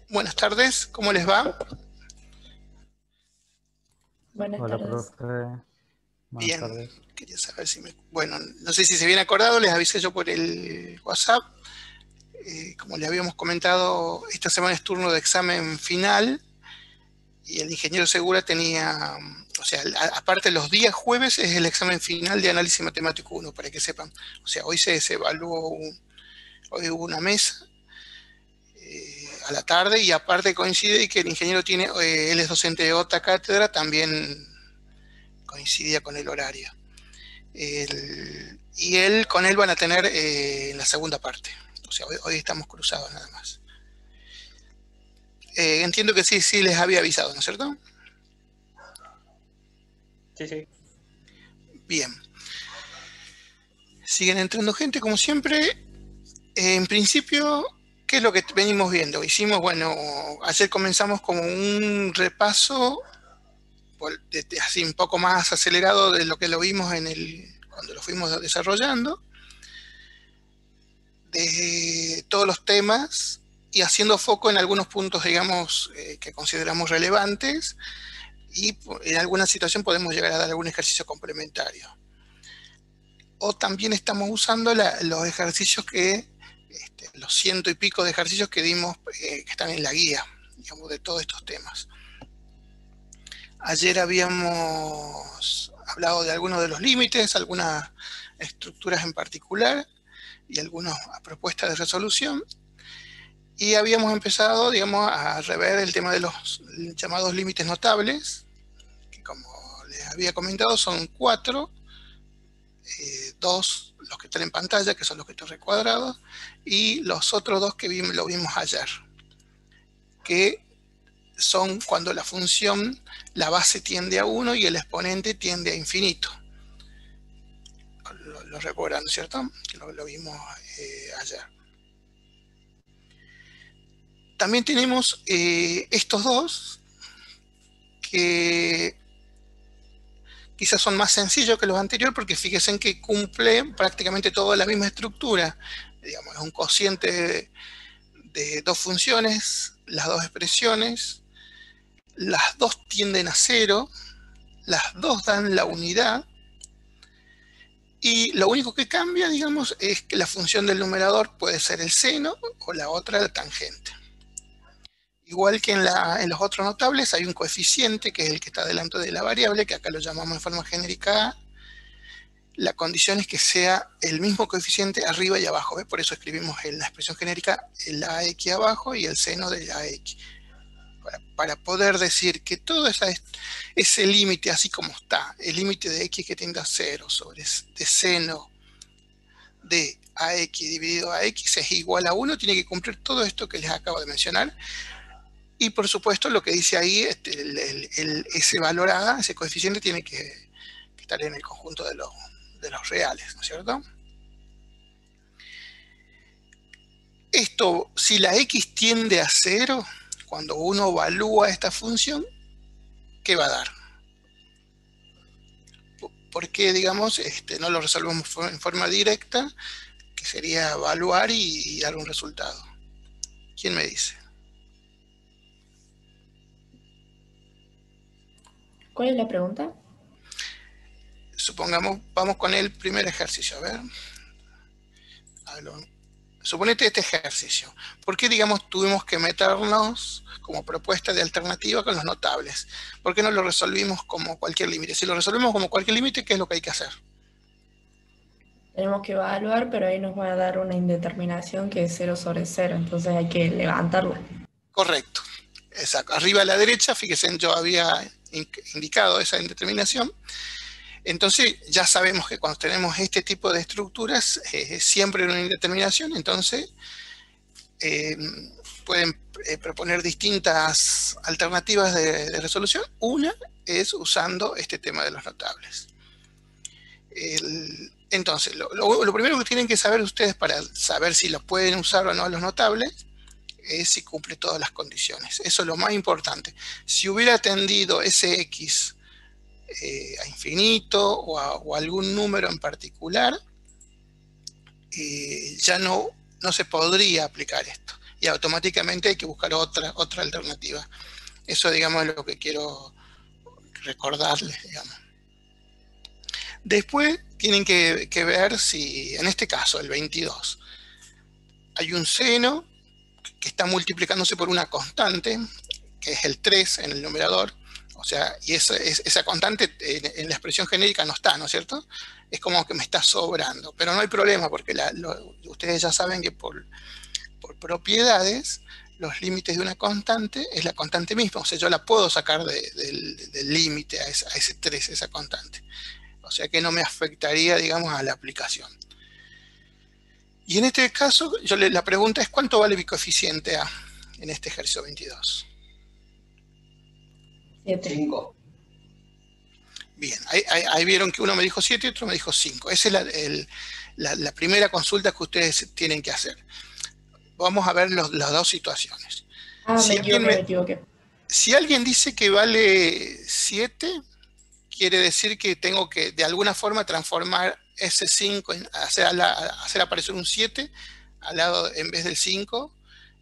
Buenas tardes, ¿cómo les va? Buenas Hola, tardes. profe. Buenas Bien, tardes. quería saber si me... Bueno, no sé si se viene acordado, les avisé yo por el WhatsApp. Como les habíamos comentado, esta semana es turno de examen final y el ingeniero Segura tenía, o sea, aparte los días jueves es el examen final de análisis matemático 1, para que sepan. O sea, hoy se evaluó, hoy hubo una mesa a la tarde y aparte coincide que el ingeniero tiene, él es docente de otra cátedra, también coincidía con el horario. Y él con él van a tener en la segunda parte. O sea, hoy estamos cruzados nada más. Entiendo que sí les había avisado, ¿no es cierto? Sí, sí. Bien. Siguen entrando gente como siempre. En principio, ¿qué es lo que venimos viendo? Hicimos, bueno, ayer comenzamos como un repaso así un poco más acelerado de lo que lo vimos cuando lo fuimos desarrollando, de todos los temas y haciendo foco en algunos puntos, digamos, que consideramos relevantes y en alguna situación podemos llegar a dar algún ejercicio complementario. O también estamos usando los ejercicios los ciento y pico de ejercicios que dimos, que están en la guía, digamos, de todos estos temas. Ayer habíamos hablado de algunos de los límites, algunas estructuras en particular y algunas propuestas de resolución. Y habíamos empezado, digamos, a rever el tema de los llamados límites notables, que como les había comentado son 4, 2 los que están en pantalla, que son los que están recuadrados, y los otros 2 que lo vimos ayer, que son cuando la función, la base tiende a 1 y el exponente tiende a infinito. Lo recuerdan, ¿no es cierto? Que lo vimos ayer. También tenemos estos dos que quizás son más sencillos que los anteriores porque fíjense en que cumplen prácticamente toda la misma estructura. Digamos, es un cociente de dos funciones, las dos expresiones, las dos tienden a 0, las dos dan la unidad y lo único que cambia, digamos, es que la función del numerador puede ser el seno o la otra la tangente. Igual que en los otros notables hay un coeficiente que es el que está delante de la variable, que acá lo llamamos en forma genérica A. La condición es que sea el mismo coeficiente arriba y abajo, ¿ves? Por eso escribimos en la expresión genérica el AX abajo y el seno de AX. Para poder decir que todo ese límite así como está, el límite de X que tiende a 0 sobre de seno de AX dividido a X es igual a 1, tiene que cumplir todo esto que les acabo de mencionar. Y por supuesto lo que dice ahí, ese valor A, ese coeficiente tiene que estar en el conjunto de los reales, ¿no es cierto? Esto, si la X tiende a 0, cuando uno evalúa esta función, ¿qué va a dar? ¿Por qué, digamos, no lo resolvemos en forma directa, que sería evaluar y dar un resultado? ¿Quién me dice? ¿Cuál es la pregunta? Supongamos, vamos con el primer ejercicio, a ver. Suponete este ejercicio. ¿Por qué, digamos, tuvimos que meternos como propuesta de alternativa con los notables? ¿Por qué no lo resolvimos como cualquier límite? Si lo resolvemos como cualquier límite, ¿qué es lo que hay que hacer? Tenemos que evaluar, pero ahí nos va a dar una indeterminación que es 0 sobre 0, entonces hay que levantarla. Correcto. Exacto. Arriba a la derecha, fíjense, yo había indicado esa indeterminación. Entonces ya sabemos que cuando tenemos este tipo de estructuras, siempre hay una indeterminación, entonces pueden proponer distintas alternativas de resolución. Una es usando este tema de los notables. Entonces, lo primero que tienen que saber ustedes para saber si los pueden usar o no los notables es si cumple todas las condiciones. Eso es lo más importante. Si hubiera tendido ese X a infinito o a algún número en particular, ya no se podría aplicar esto. y automáticamente hay que buscar otra alternativa. Eso, digamos, es lo que quiero recordarles, digamos. Después tienen que ver si, en este caso, el 22, hay un seno que está multiplicándose por una constante, que es el 3 en el numerador, o sea, y esa constante en la expresión genérica no está, ¿no es cierto? Es como que me está sobrando, pero no hay problema porque ustedes ya saben que por propiedades los límites de una constante es la constante misma, o sea, yo la puedo sacar del límite a ese 3, esa constante. O sea que no me afectaría, digamos, a la aplicación. Y en este caso, la pregunta es ¿cuánto vale mi coeficiente A en este ejercicio 22? 7. 5. Bien, ahí vieron que uno me dijo 7 y otro me dijo 5. Esa es la primera consulta que ustedes tienen que hacer. Vamos a ver las dos situaciones. Me equivoqué. Si alguien dice que vale 7, quiere decir que tengo que de alguna forma transformar ese 5, hacer aparecer un 7 al lado en vez del 5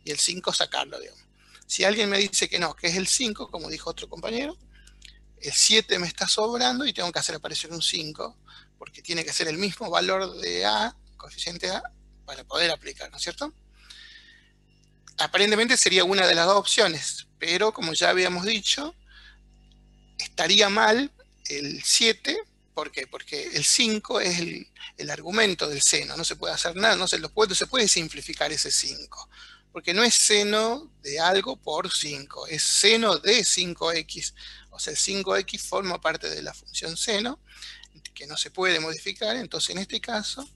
y el 5 sacarlo, digamos. Si alguien me dice que no, que es el 5, como dijo otro compañero, el 7 me está sobrando y tengo que hacer aparecer un 5 porque tiene que ser el mismo valor de A, coeficiente A, para poder aplicar, ¿no es cierto? Aparentemente sería una de las dos opciones, pero como ya habíamos dicho, estaría mal el 7, ¿por qué? Porque el 5 es el argumento del seno, no se puede hacer nada, no se puede simplificar ese 5, porque no es seno de algo por 5, es seno de 5x, o sea, el 5x forma parte de la función seno, que no se puede modificar, entonces en este caso,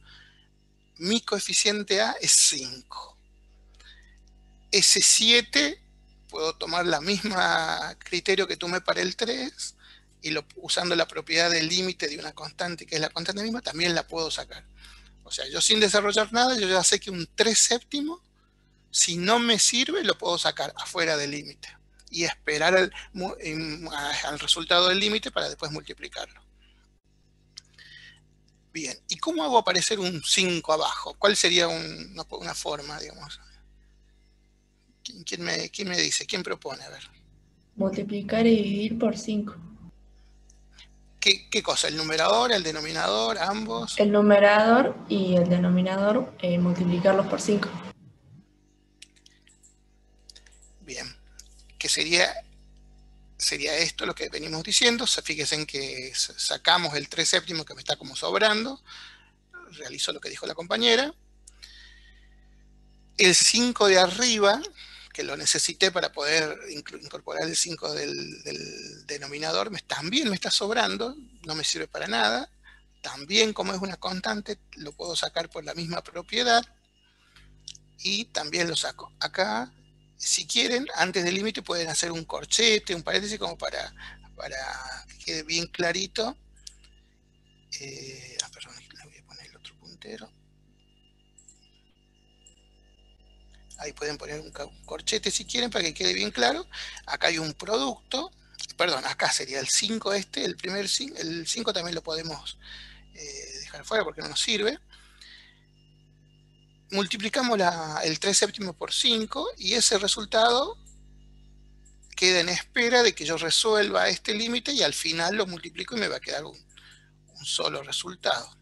mi coeficiente A es 5. Ese 7, puedo tomar la misma criterio que tomé para el 3, y usando la propiedad del límite de una constante, que es la constante misma, también la puedo sacar. O sea, yo sin desarrollar nada, yo ya sé que un 3/7, si no me sirve, lo puedo sacar afuera del límite y esperar al resultado del límite para después multiplicarlo. Bien, ¿y cómo hago aparecer un 5 abajo? ¿Cuál sería una forma, digamos? ¿Quién me dice? ¿Quién propone? A ver. Multiplicar y dividir por 5. ¿Qué cosa? ¿El numerador, el denominador, ambos? El numerador y el denominador, multiplicarlos por 5. Bien, ¿qué sería esto lo que venimos diciendo? Fíjense en que sacamos el 3/7 que me está como sobrando, realizo lo que dijo la compañera. El 5 de arriba, que lo necesité para poder incorporar el 5 del denominador, también me está sobrando, no me sirve para nada. También, como es una constante, lo puedo sacar por la misma propiedad y también lo saco. Acá, si quieren, antes del límite pueden hacer un corchete, un paréntesis, como para que quede bien clarito. Perdón, le voy a poner el otro puntero. Ahí pueden poner un corchete si quieren para que quede bien claro. Acá hay un producto. Perdón, acá sería el 5 el primer 5. El 5 también lo podemos dejar fuera porque no nos sirve. Multiplicamos el 3/7 por 5 y ese resultado queda en espera de que yo resuelva este límite y al final lo multiplico y me va a quedar un solo resultado.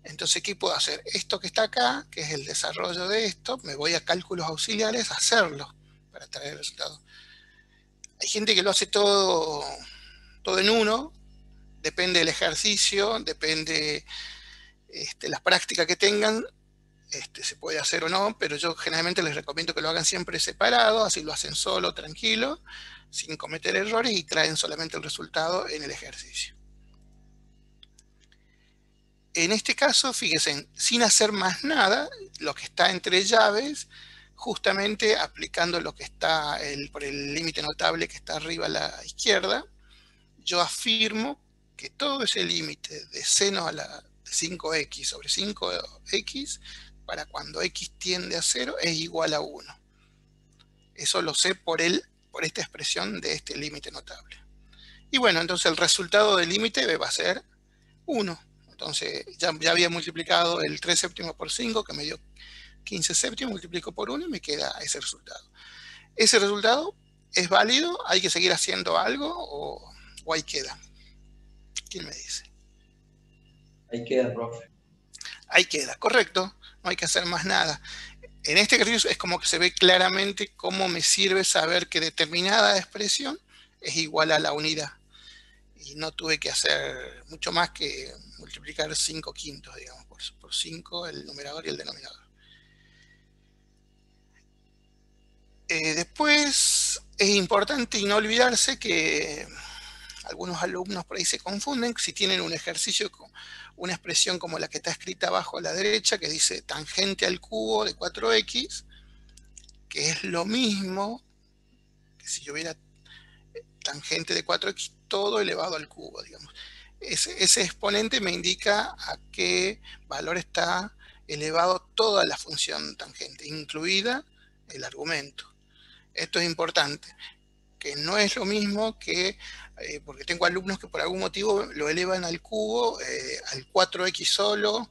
Entonces, ¿qué puedo hacer? Esto que está acá, que es el desarrollo de esto, me voy a cálculos auxiliares a hacerlo para traer el resultado. Hay gente que lo hace todo en uno, depende del ejercicio, depende las prácticas que tengan, se puede hacer o no, pero yo generalmente les recomiendo que lo hagan siempre separado, así lo hacen solo, tranquilo, sin cometer errores y traen solamente el resultado en el ejercicio. En este caso, fíjense, sin hacer más nada, lo que está entre llaves, justamente aplicando lo que está por el límite notable que está arriba a la izquierda, yo afirmo que todo ese límite de seno a la 5x sobre 5x, para cuando x tiende a 0, es igual a 1. Eso lo sé por esta expresión de este límite notable. Y bueno, entonces el resultado del límite va a ser 1. Entonces ya había multiplicado el 3/7 por 5, que me dio 15 séptimos, multiplico por 1 y me queda ese resultado. ¿Ese resultado es válido? ¿Hay que seguir haciendo algo o ahí queda? ¿Quién me dice? Ahí queda, profe. Ahí queda, correcto. No hay que hacer más nada. En este ejercicio es como que se ve claramente cómo me sirve saber que determinada expresión es igual a la unidad. Y no tuve que hacer mucho más que multiplicar 5 quintos, digamos, por 5 el numerador y el denominador. Después es importante y no olvidarse que algunos alumnos por ahí se confunden si tienen un ejercicio con una expresión como la que está escrita abajo a la derecha, que dice tangente al cubo de 4x, que es lo mismo que si yo hubiera tangente de 4x todo elevado al cubo, digamos. Ese exponente me indica a qué valor está elevado toda la función tangente, incluida el argumento. Esto es importante, que no es lo mismo que, porque tengo alumnos que por algún motivo lo elevan al cubo, al 4x solo,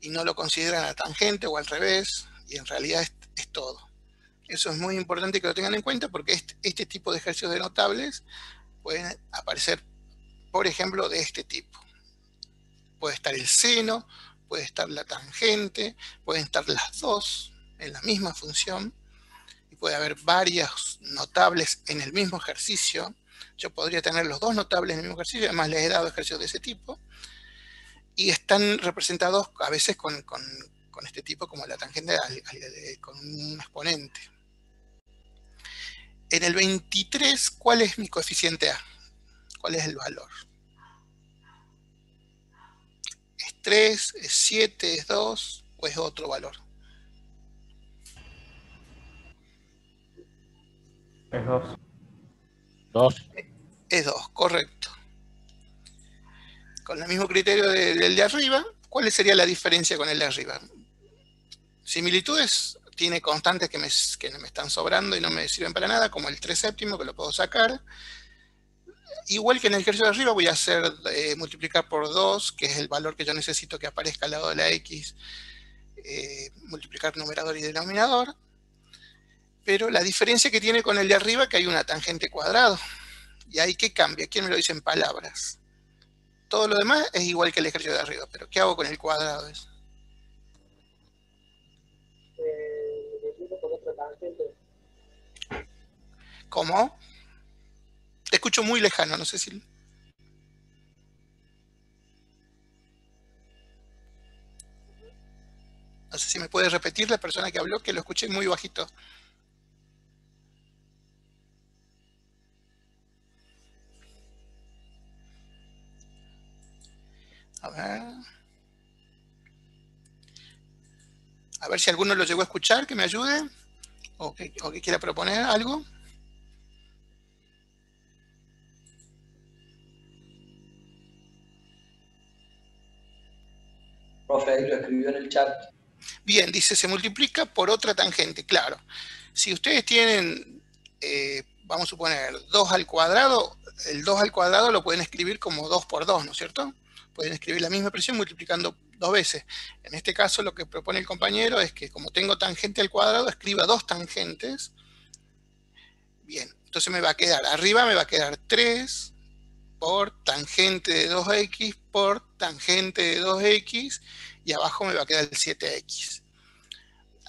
y no lo consideran a tangente o al revés, y en realidad es todo. Eso es muy importante que lo tengan en cuenta porque este tipo de ejercicios denotables pueden aparecer, por ejemplo, de este tipo. Puede estar el seno, puede estar la tangente, pueden estar las dos en la misma función, y puede haber varios notables en el mismo ejercicio. Yo podría tener los dos notables en el mismo ejercicio, además les he dado ejercicios de ese tipo, y están representados a veces con este tipo como la tangente con un exponente. En el 23, ¿cuál es mi coeficiente A? ¿Cuál es el valor? ¿Es 3, es 7, es 2 o es otro valor? Es 2. 2. Es 2, correcto. Con el mismo criterio del de arriba, ¿cuál sería la diferencia con el de arriba? Similitudes, tiene constantes que no me están sobrando y no me sirven para nada, como el 3 séptimo, que lo puedo sacar. Igual que en el ejercicio de arriba, voy a hacer multiplicar por 2, que es el valor que yo necesito que aparezca al lado de la x, multiplicar numerador y denominador. Pero la diferencia que tiene con el de arriba es que hay una tangente cuadrado. ¿Y ahí qué cambia? ¿Quién me lo dice en palabras? Todo lo demás es igual que el ejercicio de arriba, pero ¿qué hago con el cuadrado? ¿Cómo? Te escucho muy lejano, no sé si... No sé si me puede repetir la persona que habló, que lo escuché muy bajito. A ver. A ver si alguno lo llegó a escuchar, que me ayude. O que quiera proponer algo. Profe, ahí lo escribió en el chat. Bien, dice, se multiplica por otra tangente. Claro, si ustedes tienen, vamos a suponer, 2 al cuadrado, el 2 al cuadrado lo pueden escribir como 2 por 2, ¿no es cierto? Pueden escribir la misma expresión multiplicando 2 veces. En este caso, lo que propone el compañero es que como tengo tangente al cuadrado, escriba 2 tangentes. Bien, entonces me va a quedar, arriba me va a quedar 3 por tangente de 2x por tangente de 2x, y abajo me va a quedar el 7x.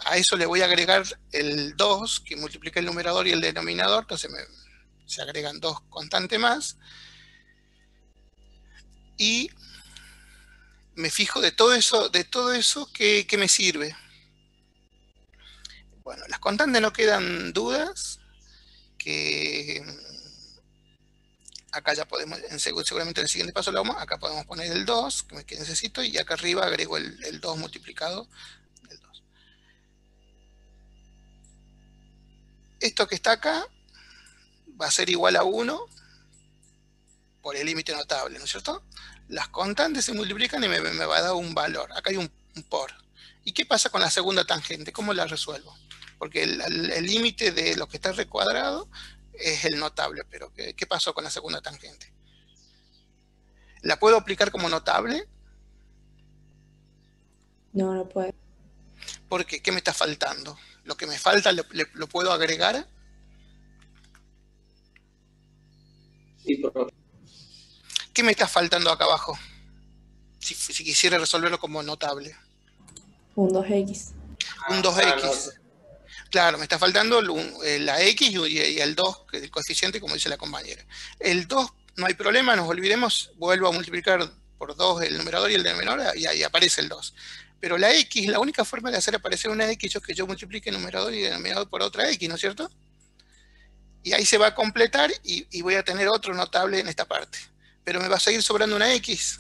A eso le voy a agregar el 2, que multiplica el numerador y el denominador, entonces se agregan 2 constantes más. Y me fijo de todo eso ¿qué me sirve? Bueno, las constantes no quedan dudas, que acá ya podemos, seguramente en el siguiente paso lo vamos, acá podemos poner el 2, que necesito, y acá arriba agrego el 2 multiplicado del 2. Esto que está acá va a ser igual a 1 por el límite notable, ¿no es cierto? Las constantes se multiplican y me va a dar un valor. Acá hay un por. ¿Y qué pasa con la segunda tangente? ¿Cómo la resuelvo? Porque el límite de lo que está recuadrado es el notable, pero ¿qué pasó con la segunda tangente? ¿La puedo aplicar como notable? No, no puede. ¿Por qué? ¿Qué me está faltando? Lo que me falta lo puedo agregar. Sí, profe. ¿Qué me está faltando acá abajo? Si quisiera resolverlo como notable. Un 2x. Un 2x. Claro, me está faltando la x y el 2, que es el coeficiente, como dice la compañera. El 2, no hay problema, nos olvidemos, vuelvo a multiplicar por 2 el numerador y el denominador, y ahí aparece el 2. Pero la x, la única forma de hacer aparecer una x es que yo multiplique el numerador y el denominador por otra x, ¿no es cierto? Y ahí se va a completar y voy a tener otro notable en esta parte. Pero me va a seguir sobrando una x.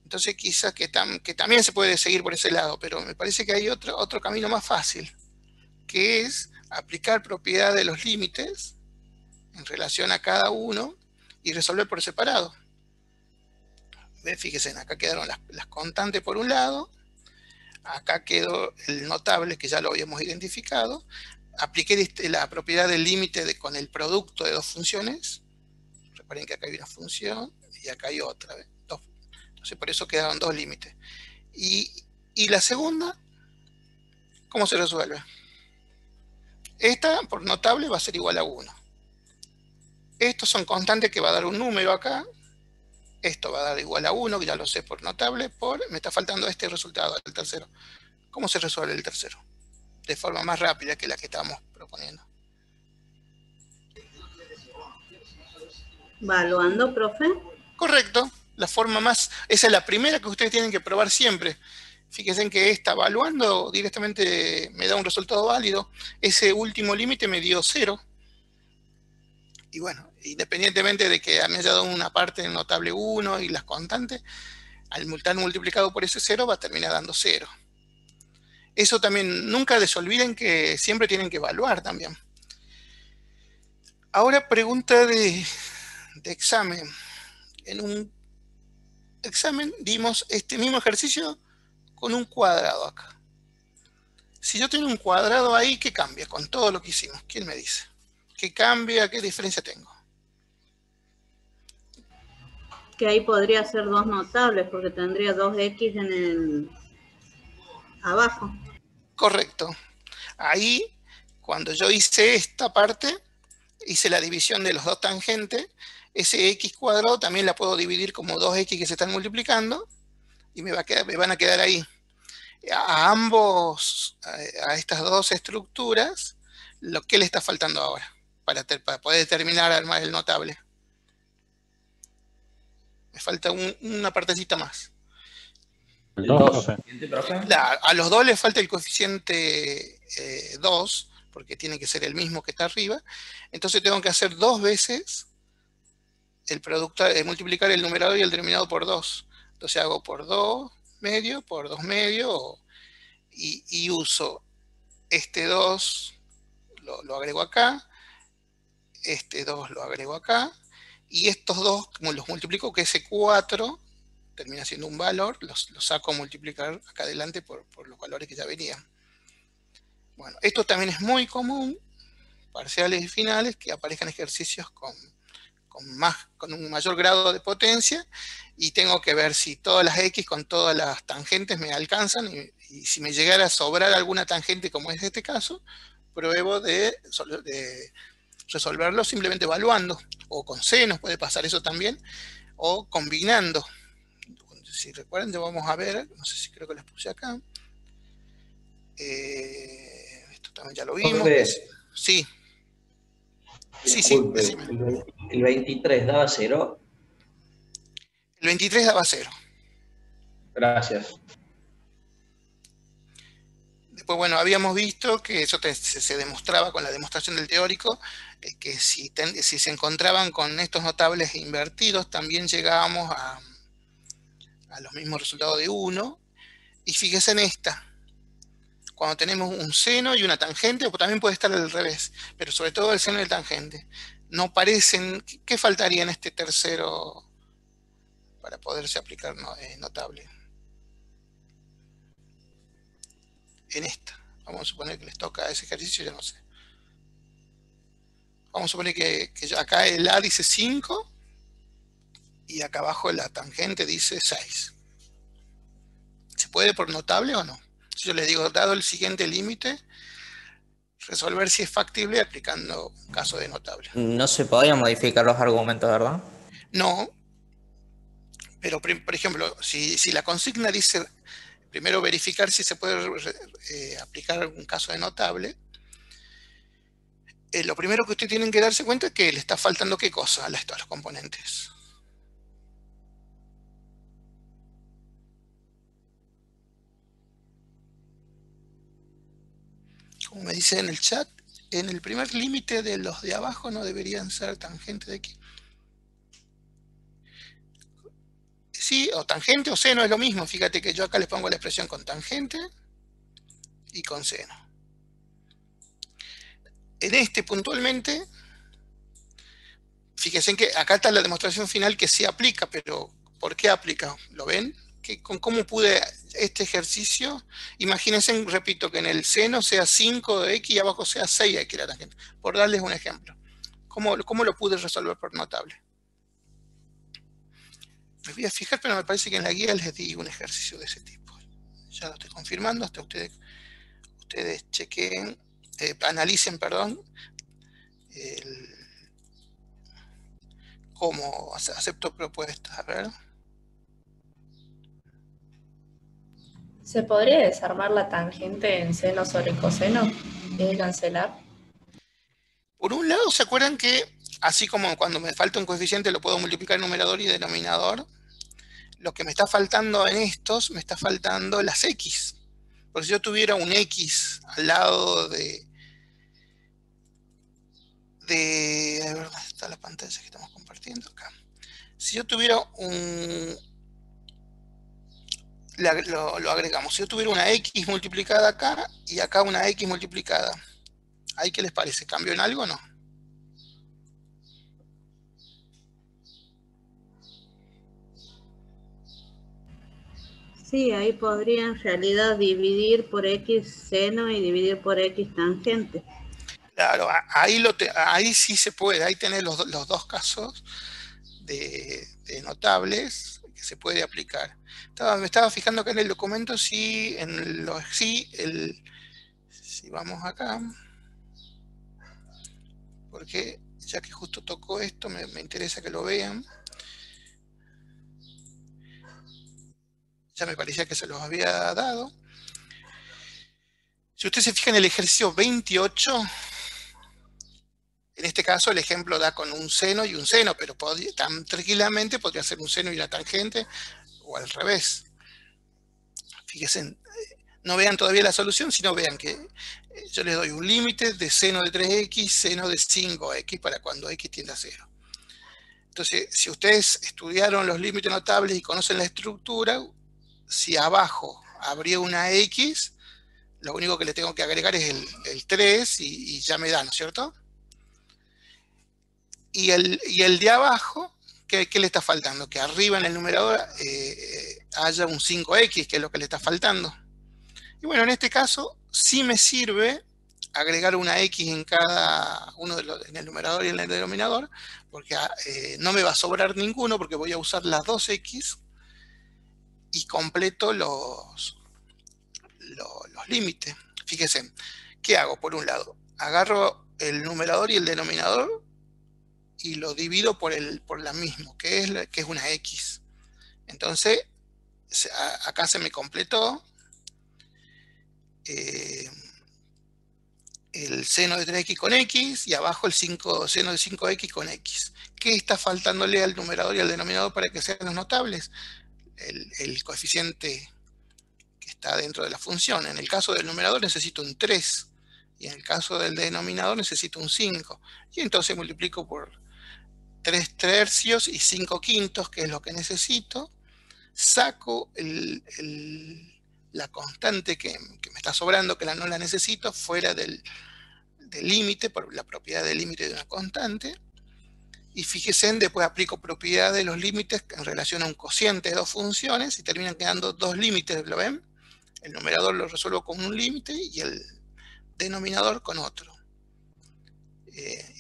Entonces quizás que también se puede seguir por ese lado, pero me parece que hay otro camino más fácil, que es aplicar propiedad de los límites en relación a cada uno y resolver por separado. Fíjense, acá quedaron las constantes por un lado, acá quedó el notable que ya lo habíamos identificado, apliqué la propiedad del límite con el producto de dos funciones. Recuerden que acá hay una función y acá hay otra, dos. Entonces por eso quedaron dos límites. Y la segunda, ¿cómo se resuelve? Esta por notable va a ser igual a 1. Estos son constantes que va a dar un número acá. Esto va a dar igual a 1, que ya lo sé por notable, me está faltando este resultado, el tercero. ¿Cómo se resuelve el tercero? De forma más rápida que la que estábamos proponiendo. ¿Valuando, profe? Correcto. La forma más... Esa es la primera que ustedes tienen que probar siempre. Fíjense en que esta, evaluando, directamente me da un resultado válido. Ese último límite me dio 0. Y bueno, independientemente de que me haya dado una parte en notable 1 y las constantes, al estar multiplicado por ese 0 va a terminar dando 0. Eso también, nunca desolviden que siempre tienen que evaluar también. Ahora pregunta de examen. En un examen dimos este mismo ejercicio con un cuadrado acá. Si yo tengo un cuadrado ahí, ¿qué cambia con todo lo que hicimos? ¿Quién me dice? ¿Qué cambia? ¿Qué diferencia tengo? Que ahí podría ser dos notables, porque tendría 2x en el abajo. Correcto. Ahí, cuando yo hice esta parte, hice la división de los dos tangentes, ese x cuadrado también la puedo dividir como 2x que se están multiplicando, y me van a quedar ahí. A estas dos estructuras, lo que le está faltando ahora, para poder determinar, armar el notable. Me falta una partecita más. El 2, profe. A los dos les falta el coeficiente 2, porque tiene que ser el mismo que está arriba. Entonces tengo que hacer 2 veces el producto, multiplicar el numerador y el denominador por 2. Entonces hago por 2 medio, por 2 medio, y uso este 2, lo agrego acá, este 2 lo agrego acá, y estos dos, como los multiplico, que ese 4 termina siendo un valor, los saco a multiplicar acá adelante por los valores que ya venían. Bueno, esto también es muy común, parciales y finales, que aparezcan ejercicios con un mayor grado de potencia, y tengo que ver si todas las x con todas las tangentes me alcanzan, y si me llegara a sobrar alguna tangente, como es este caso, pruebo de resolverlo simplemente evaluando, o con senos puede pasar eso también, o combinando. Si recuerdan, ya vamos a ver, no sé si creo que les puse acá. Esto también ya lo vimos. Sí. Disculpe, Sí. ¿El 23 daba 0? El 23 daba 0. Gracias. Después, bueno, habíamos visto que eso se demostraba con la demostración del teórico, que si se encontraban con estos notables invertidos, también llegábamos a los mismos resultados de 1. Y fíjense en esta. Cuando tenemos un seno y una tangente, o también puede estar al revés, pero sobre todo el seno y el tangente, no parecen. ¿Qué faltaría en este tercero para poderse aplicar notable? En esta. Vamos a suponer que les toca ese ejercicio, yo no sé. Vamos a suponer que acá el A dice 5 y acá abajo la tangente dice 6. ¿Se puede por notable o no? Entonces yo le digo, dado el siguiente límite, resolver si es factible aplicando un caso de notable. No se podían modificar los argumentos, ¿verdad? No, pero por ejemplo, si la consigna dice primero verificar si se puede aplicar un caso de notable, lo primero que ustedes tienen que darse cuenta es que le está faltando ¿qué cosa a los componentes? Como me dice en el chat, en el primer límite de los de abajo no deberían ser tangente de X. Sí, o tangente o seno es lo mismo. Fíjate que yo acá les pongo la expresión con tangente y con seno. En este puntualmente, fíjense que acá está la demostración final que sí aplica, pero ¿por qué aplica? ¿Lo ven? ¿Cómo pude este ejercicio? Imagínense, repito, que en el seno sea 5 de X y abajo sea 6X la tangente. Por darles un ejemplo. ¿Cómo lo pude resolver por notable? Me voy a fijar, pero me parece que en la guía les di un ejercicio de ese tipo. Ya lo estoy confirmando, hasta ustedes chequeen, analicen, perdón, cómo acepto propuestas. A ver. ¿Se podría desarmar la tangente en seno sobre coseno y cancelar? Por un lado, ¿se acuerdan que así como cuando me falta un coeficiente lo puedo multiplicar en numerador y denominador? Lo que me está faltando en estos, me está faltando las X. Porque si yo tuviera un X al lado de a ver, ¿dónde está la pantalla que estamos compartiendo? Acá. Si yo tuviera lo agregamos. Si yo tuviera una X multiplicada acá y acá una X multiplicada, ¿ahí qué les parece? ¿Cambio en algo o no? Sí, ahí podría en realidad dividir por X seno y dividir por X tangente. Claro, ahí sí se puede, ahí tenés los dos casos de notables que se puede aplicar. Me estaba fijando acá en el documento si vamos acá, porque ya que justo tocó esto, me interesa que lo vean. Ya me parecía que se los había dado. Si usted se fija en el ejercicio 28, en este caso el ejemplo da con un seno y un seno, pero tan tranquilamente podría ser un seno y una tangente, o al revés. Fíjense, no vean todavía la solución, sino vean que yo les doy un límite de seno de 3X, seno de 5X para cuando X tiende a 0. Entonces, si ustedes estudiaron los límites notables y conocen la estructura, si abajo habría una X, lo único que le tengo que agregar es el 3 y ya me da, ¿no es cierto? Y el de abajo, ¿qué le está faltando? Que arriba en el numerador haya un 5X, que es lo que le está faltando. Y bueno, en este caso sí me sirve agregar una X en cada uno en el numerador y en el denominador, porque no me va a sobrar ninguno, porque voy a usar las dos X y completo los límites. Fíjense, ¿qué hago? Por un lado, agarro el numerador y el denominador y lo divido por la misma, que es una X. Entonces, acá se me completó el seno de 3X con X y abajo el seno de 5X con X. ¿Qué está faltándole al numerador y al denominador para que sean los notables? El coeficiente que está dentro de la función. En el caso del numerador necesito un 3 y en el caso del denominador necesito un 5. Y entonces multiplico por 3 tercios y 5 quintos, que es lo que necesito. Saco la constante que me está sobrando, que no la necesito, fuera del límite, por la propiedad del límite de una constante. Y fíjense, después aplico propiedad de los límites en relación a un cociente de dos funciones y terminan quedando dos límites, ¿lo ven? El numerador lo resuelvo con un límite y el denominador con otro.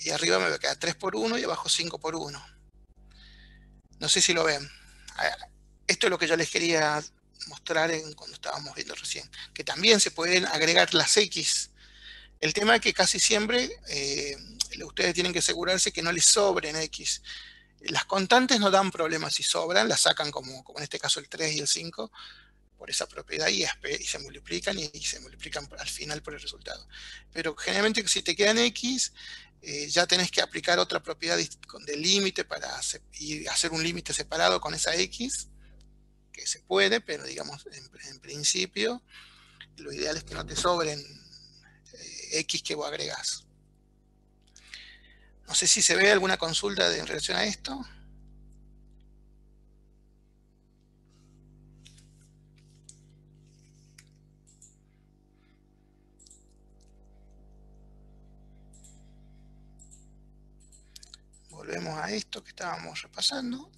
Y arriba me va a quedar 3 por 1 y abajo 5 por 1. No sé si lo ven. Esto es lo que yo les quería mostrar cuando estábamos viendo recién, que también se pueden agregar las X. El tema es que casi siempre ustedes tienen que asegurarse que no les sobren X. Las constantes no dan problemas si sobran, las sacan como en este caso el 3 y el 5, por esa propiedad y se multiplican y se multiplican al final por el resultado. Pero generalmente si te quedan X, ya tenés que aplicar otra propiedad de límite para hacer un límite separado con esa X, que se puede, pero digamos en principio lo ideal es que no te sobren X que vos agregás. No sé si se ve alguna consulta en relación a esto. Volvemos a esto que estábamos repasando.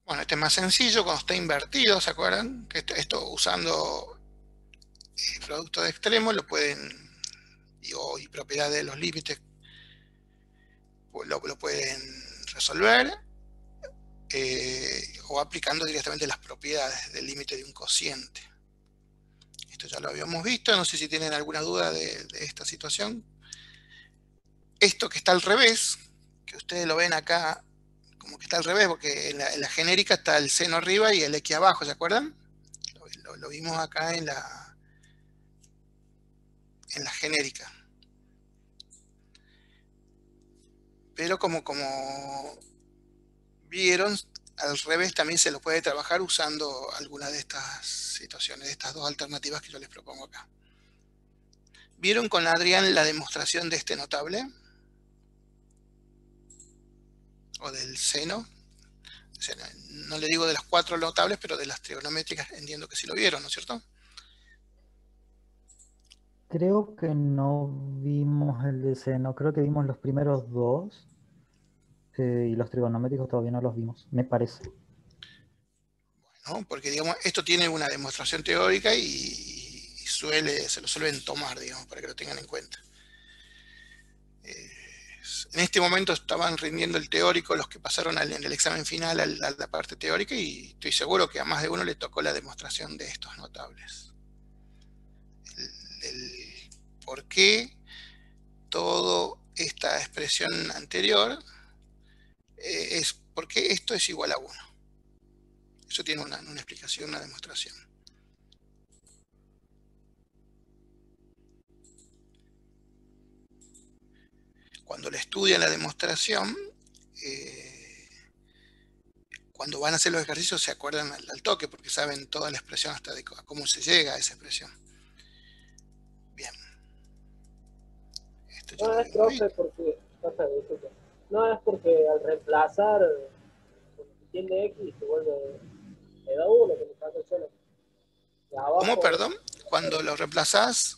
Bueno, este es más sencillo cuando está invertido, ¿se acuerdan? Que esto usando el producto de extremos lo pueden, y propiedades de los límites, pues lo pueden resolver, o aplicando directamente las propiedades del límite de un cociente. Esto ya lo habíamos visto, no sé si tienen alguna duda de esta situación. Esto que está al revés, que ustedes lo ven acá como que está al revés, porque en la genérica está el seno arriba y el X abajo, ¿se acuerdan? Lo vimos acá en la genérica. Pero como vieron, al revés también se lo puede trabajar usando alguna de estas situaciones, de estas dos alternativas que yo les propongo acá. ¿Vieron con Adrián la demostración de este notable? O del seno. O sea, no le digo de las 4 notables, pero de las trigonométricas entiendo que sí lo vieron, ¿no es cierto? Creo que no vimos el de seno, creo que vimos los primeros 2 y los trigonométricos todavía no los vimos, me parece. Bueno, porque digamos, esto tiene una demostración teórica y se lo suelen tomar, digamos, para que lo tengan en cuenta. En este momento estaban rindiendo el teórico los que pasaron en el examen final a la parte teórica y estoy seguro que a más de uno le tocó la demostración de estos notables. El por qué toda esta expresión anterior es porque esto es igual a 1. Eso tiene una explicación, una demostración. Cuando le estudian la demostración, cuando van a hacer los ejercicios se acuerdan al toque, porque saben toda la expresión hasta de cómo se llega a esa expresión. Bien. Esto no es, profe, porque no es porque al reemplazar con el coeficiente de X se vuelve me da 1, que me pasa solo. ¿Cómo, perdón? Cuando lo reemplazás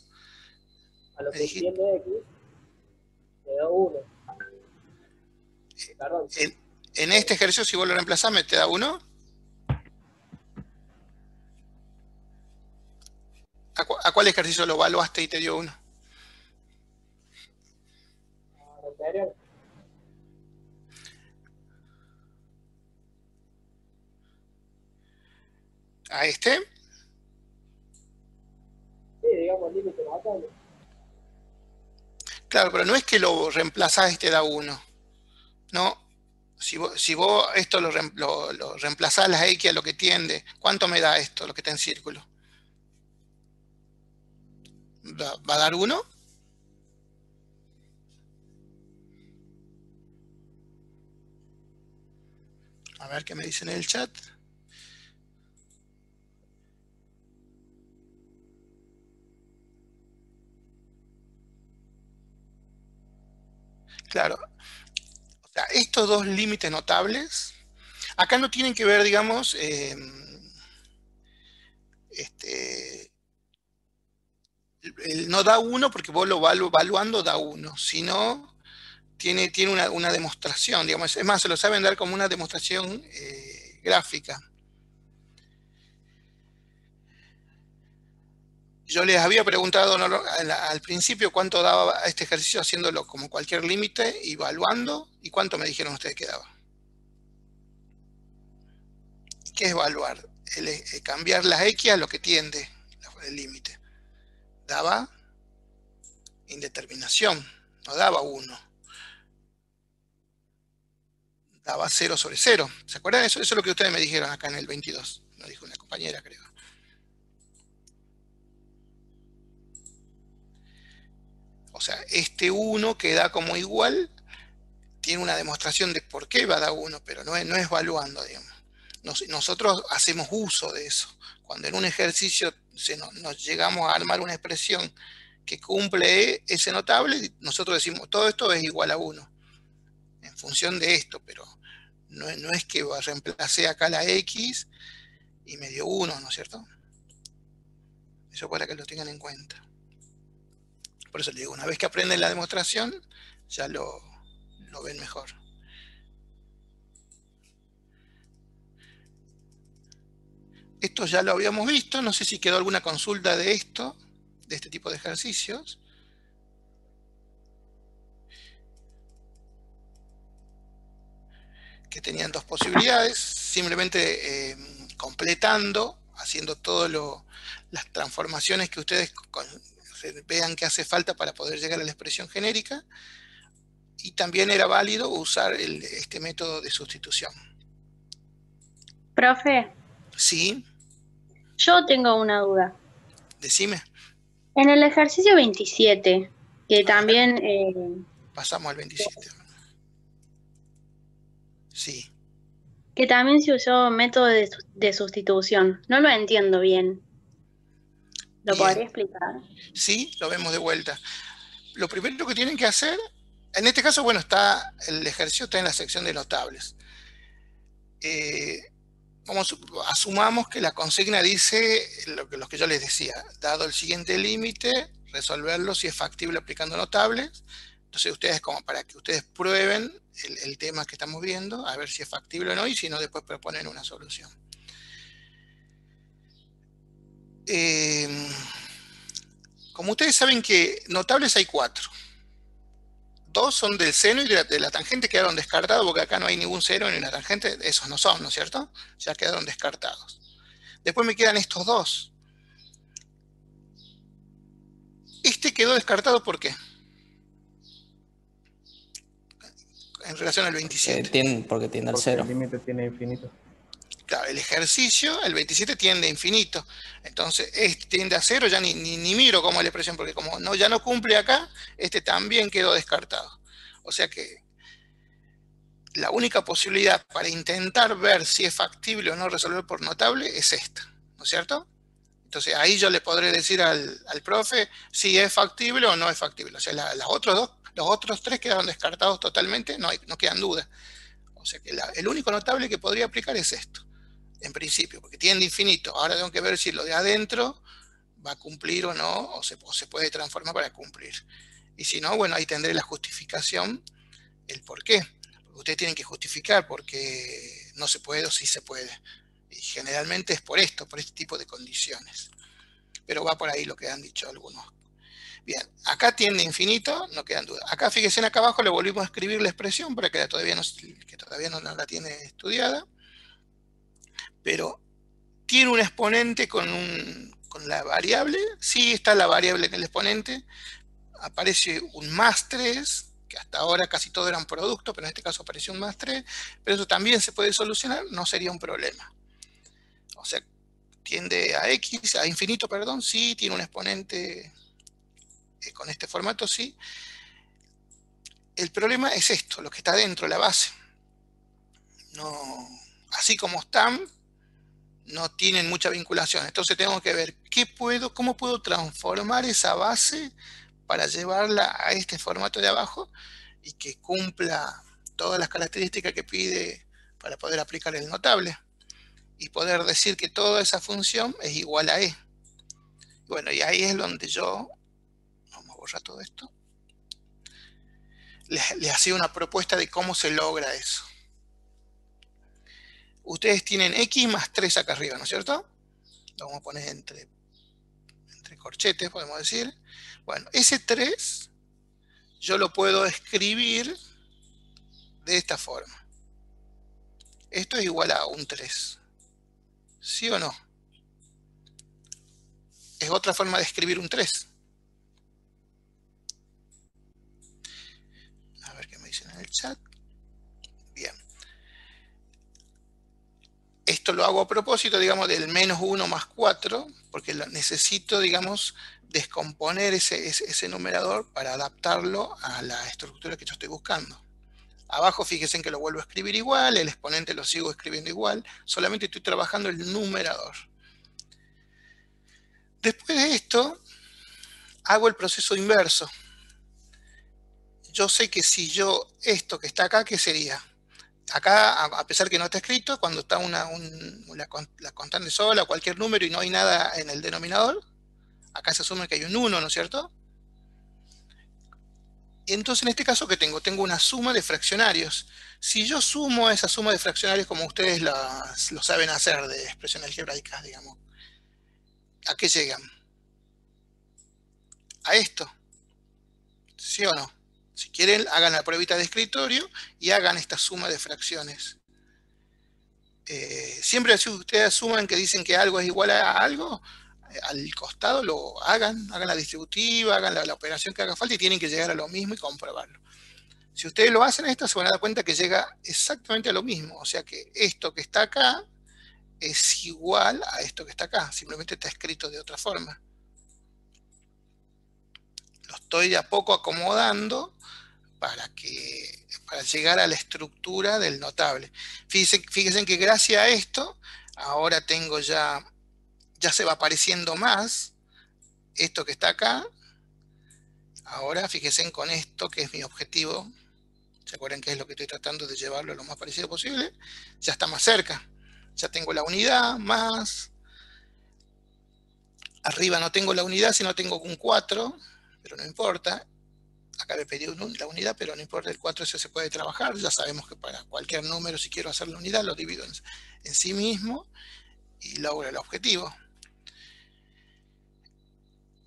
a lo que tiende X me da 1. Perdón. En este ejercicio, si vos lo reemplazás, ¿me te da 1? ¿A cuál ejercicio lo evaluaste y te dio 1? Anterior. ¿A este? Sí, digamos, límite notable. Claro, pero no es que lo reemplazás y te da 1. No. Si vos esto lo reemplazás las X a lo que tiende, ¿cuánto me da esto, lo que está en círculo? ¿Va a dar 1? A ver qué me dicen en el chat. Claro. O sea, estos dos límites notables, acá no tienen que ver, digamos, no da 1 porque vos lo evaluando da 1, sino tiene una demostración, digamos, es más, se lo saben dar como una demostración gráfica. Yo les había preguntado al principio cuánto daba este ejercicio haciéndolo como cualquier límite, evaluando, y cuánto me dijeron ustedes que daba. ¿qué es evaluar? Cambiar las X a lo que tiende el límite. Daba indeterminación, no daba 1. Daba 0 sobre 0. ¿Se acuerdan? Eso es lo que ustedes me dijeron acá en el 22. Lo dijo una compañera, creo. O sea, este 1 que da como igual tiene una demostración de por qué va a dar 1, pero no es evaluando, digamos. Nosotros hacemos uso de eso. Cuando en un ejercicio nos llegamos a armar una expresión que cumple ese notable, nosotros decimos, todo esto es igual a 1, en función de esto, pero no es que reemplacé acá la X y me dio 1, ¿no es cierto? Eso para que lo tengan en cuenta. Por eso le digo, una vez que aprenden la demostración, ya lo ven mejor. Esto ya lo habíamos visto, no sé si quedó alguna consulta de esto, de este tipo de ejercicios. Que tenían dos posibilidades, simplemente completando, haciendo todas las transformaciones que ustedes vean que hace falta para poder llegar a la expresión genérica, y también era válido usar este método de sustitución. Profe. Sí. Yo tengo una duda. Decime. En el ejercicio 27, que también... Pasamos al 27. Sí. Que también se usó método de sustitución. No lo entiendo bien. ¿Lo podría explicar? Sí, lo vemos de vuelta. Lo primero que tienen que hacer, en este caso, bueno, el ejercicio está en la sección de notables. Asumamos que la consigna dice lo que yo les decía, dado el siguiente límite, resolverlo si es factible aplicando notables. Entonces ustedes, como para que ustedes prueben el tema que estamos viendo, a ver si es factible o no, y si no, después proponen una solución. Como ustedes saben que notables hay 4. 2 son del seno y de la tangente quedaron descartados, porque acá no hay ningún seno ni una tangente, esos no son, ¿no es cierto? Ya quedaron descartados. Después me quedan estos 2. Este quedó descartado, ¿por qué? En relación al 27. Porque tiende al 0. El límite tiene infinito. Claro, el ejercicio, el 27 tiende a infinito. Entonces, este tiende a 0, ya ni miro cómo es la expresión, porque como ya no cumple acá, este también quedó descartado. O sea que la única posibilidad para intentar ver si es factible o no resolver por notable es esta, ¿no es cierto? Entonces ahí yo le podré decir al profe si es factible o no es factible. O sea, los otros 3 quedaron descartados totalmente, no quedan dudas. O sea que el único notable que podría aplicar es esto, en principio, porque tiende infinito. Ahora tengo que ver si lo de adentro va a cumplir o no, o se puede transformar para cumplir. Y si no, bueno, ahí tendré la justificación, el por qué. Porque ustedes tienen que justificar porque no se puede o sí se puede. Y generalmente es por este tipo de condiciones. Pero va por ahí lo que han dicho algunos. Bien, acá tiende infinito, no quedan dudas. Acá fíjense, acá abajo le volvimos a escribir la expresión para que todavía no la tiene estudiada. Pero tiene un exponente con la variable. Sí está la variable en el exponente. Aparece un más 3, que hasta ahora casi todo eran productos, pero en este caso apareció un más 3. Pero eso también se puede solucionar, no sería un problema. O sea, tiende a infinito, perdón, sí, tiene un exponente con este formato, sí. El problema es esto, lo que está dentro, la base. No, así como están, no tienen mucha vinculación. Entonces tengo que ver cómo puedo transformar esa base para llevarla a este formato de abajo y que cumpla todas las características que pide para poder aplicar el notable. Y poder decir que toda esa función es igual a E. Bueno, y ahí es donde yo, vamos a borrar todo esto, le hacía una propuesta de cómo se logra eso. Ustedes tienen X más 3 acá arriba, ¿no es cierto? Lo vamos a poner entre corchetes, podemos decir. Bueno, ese 3 yo lo puedo escribir de esta forma. Esto es igual a un 3. ¿Sí o no? Es otra forma de escribir un 3. A ver qué me dicen en el chat. Bien. Esto lo hago a propósito, digamos, del -1 más 4, porque necesito, digamos, descomponer ese numerador para adaptarlo a la estructura que yo estoy buscando. Abajo fíjense que lo vuelvo a escribir igual, el exponente lo sigo escribiendo igual, solamente estoy trabajando el numerador. Después de esto, hago el proceso inverso. Yo sé que si yo, esto que está acá, ¿qué sería? Acá, a pesar que no está escrito, cuando está la constante sola, cualquier número y no hay nada en el denominador, acá se asume que hay un 1, ¿no es cierto? Entonces, en este caso, ¿qué tengo? Tengo una suma de fraccionarios. Si yo sumo esa suma de fraccionarios como ustedes lo saben hacer de expresiones algebraicas, digamos, ¿a qué llegan? A esto. ¿Sí o no? Si quieren, hagan la pruebita de escritorio y hagan esta suma de fracciones. Siempre si ustedes suman que dicen que algo es igual a algo, al costado lo hagan la distributiva, hagan la operación que haga falta y tienen que llegar a lo mismo y comprobarlo. Si ustedes lo hacen esto, se van a dar cuenta que llega exactamente a lo mismo. O sea que esto que está acá es igual a esto que está acá. Simplemente está escrito de otra forma. Lo estoy de a poco acomodando para llegar a la estructura del notable. Fíjense que gracias a esto, ahora tengo ya se va apareciendo más esto que está acá. Ahora fíjense con esto que es mi objetivo. ¿Se acuerdan que es lo que estoy tratando de llevarlo lo más parecido posible? Ya está más cerca. Ya tengo la unidad más. Arriba no tengo la unidad, sino tengo un 4, pero no importa. Acá me pedí la unidad, pero no importa, el 4 ese se puede trabajar. Ya sabemos que para cualquier número, si quiero hacer la unidad, lo divido en sí mismo y logro el objetivo.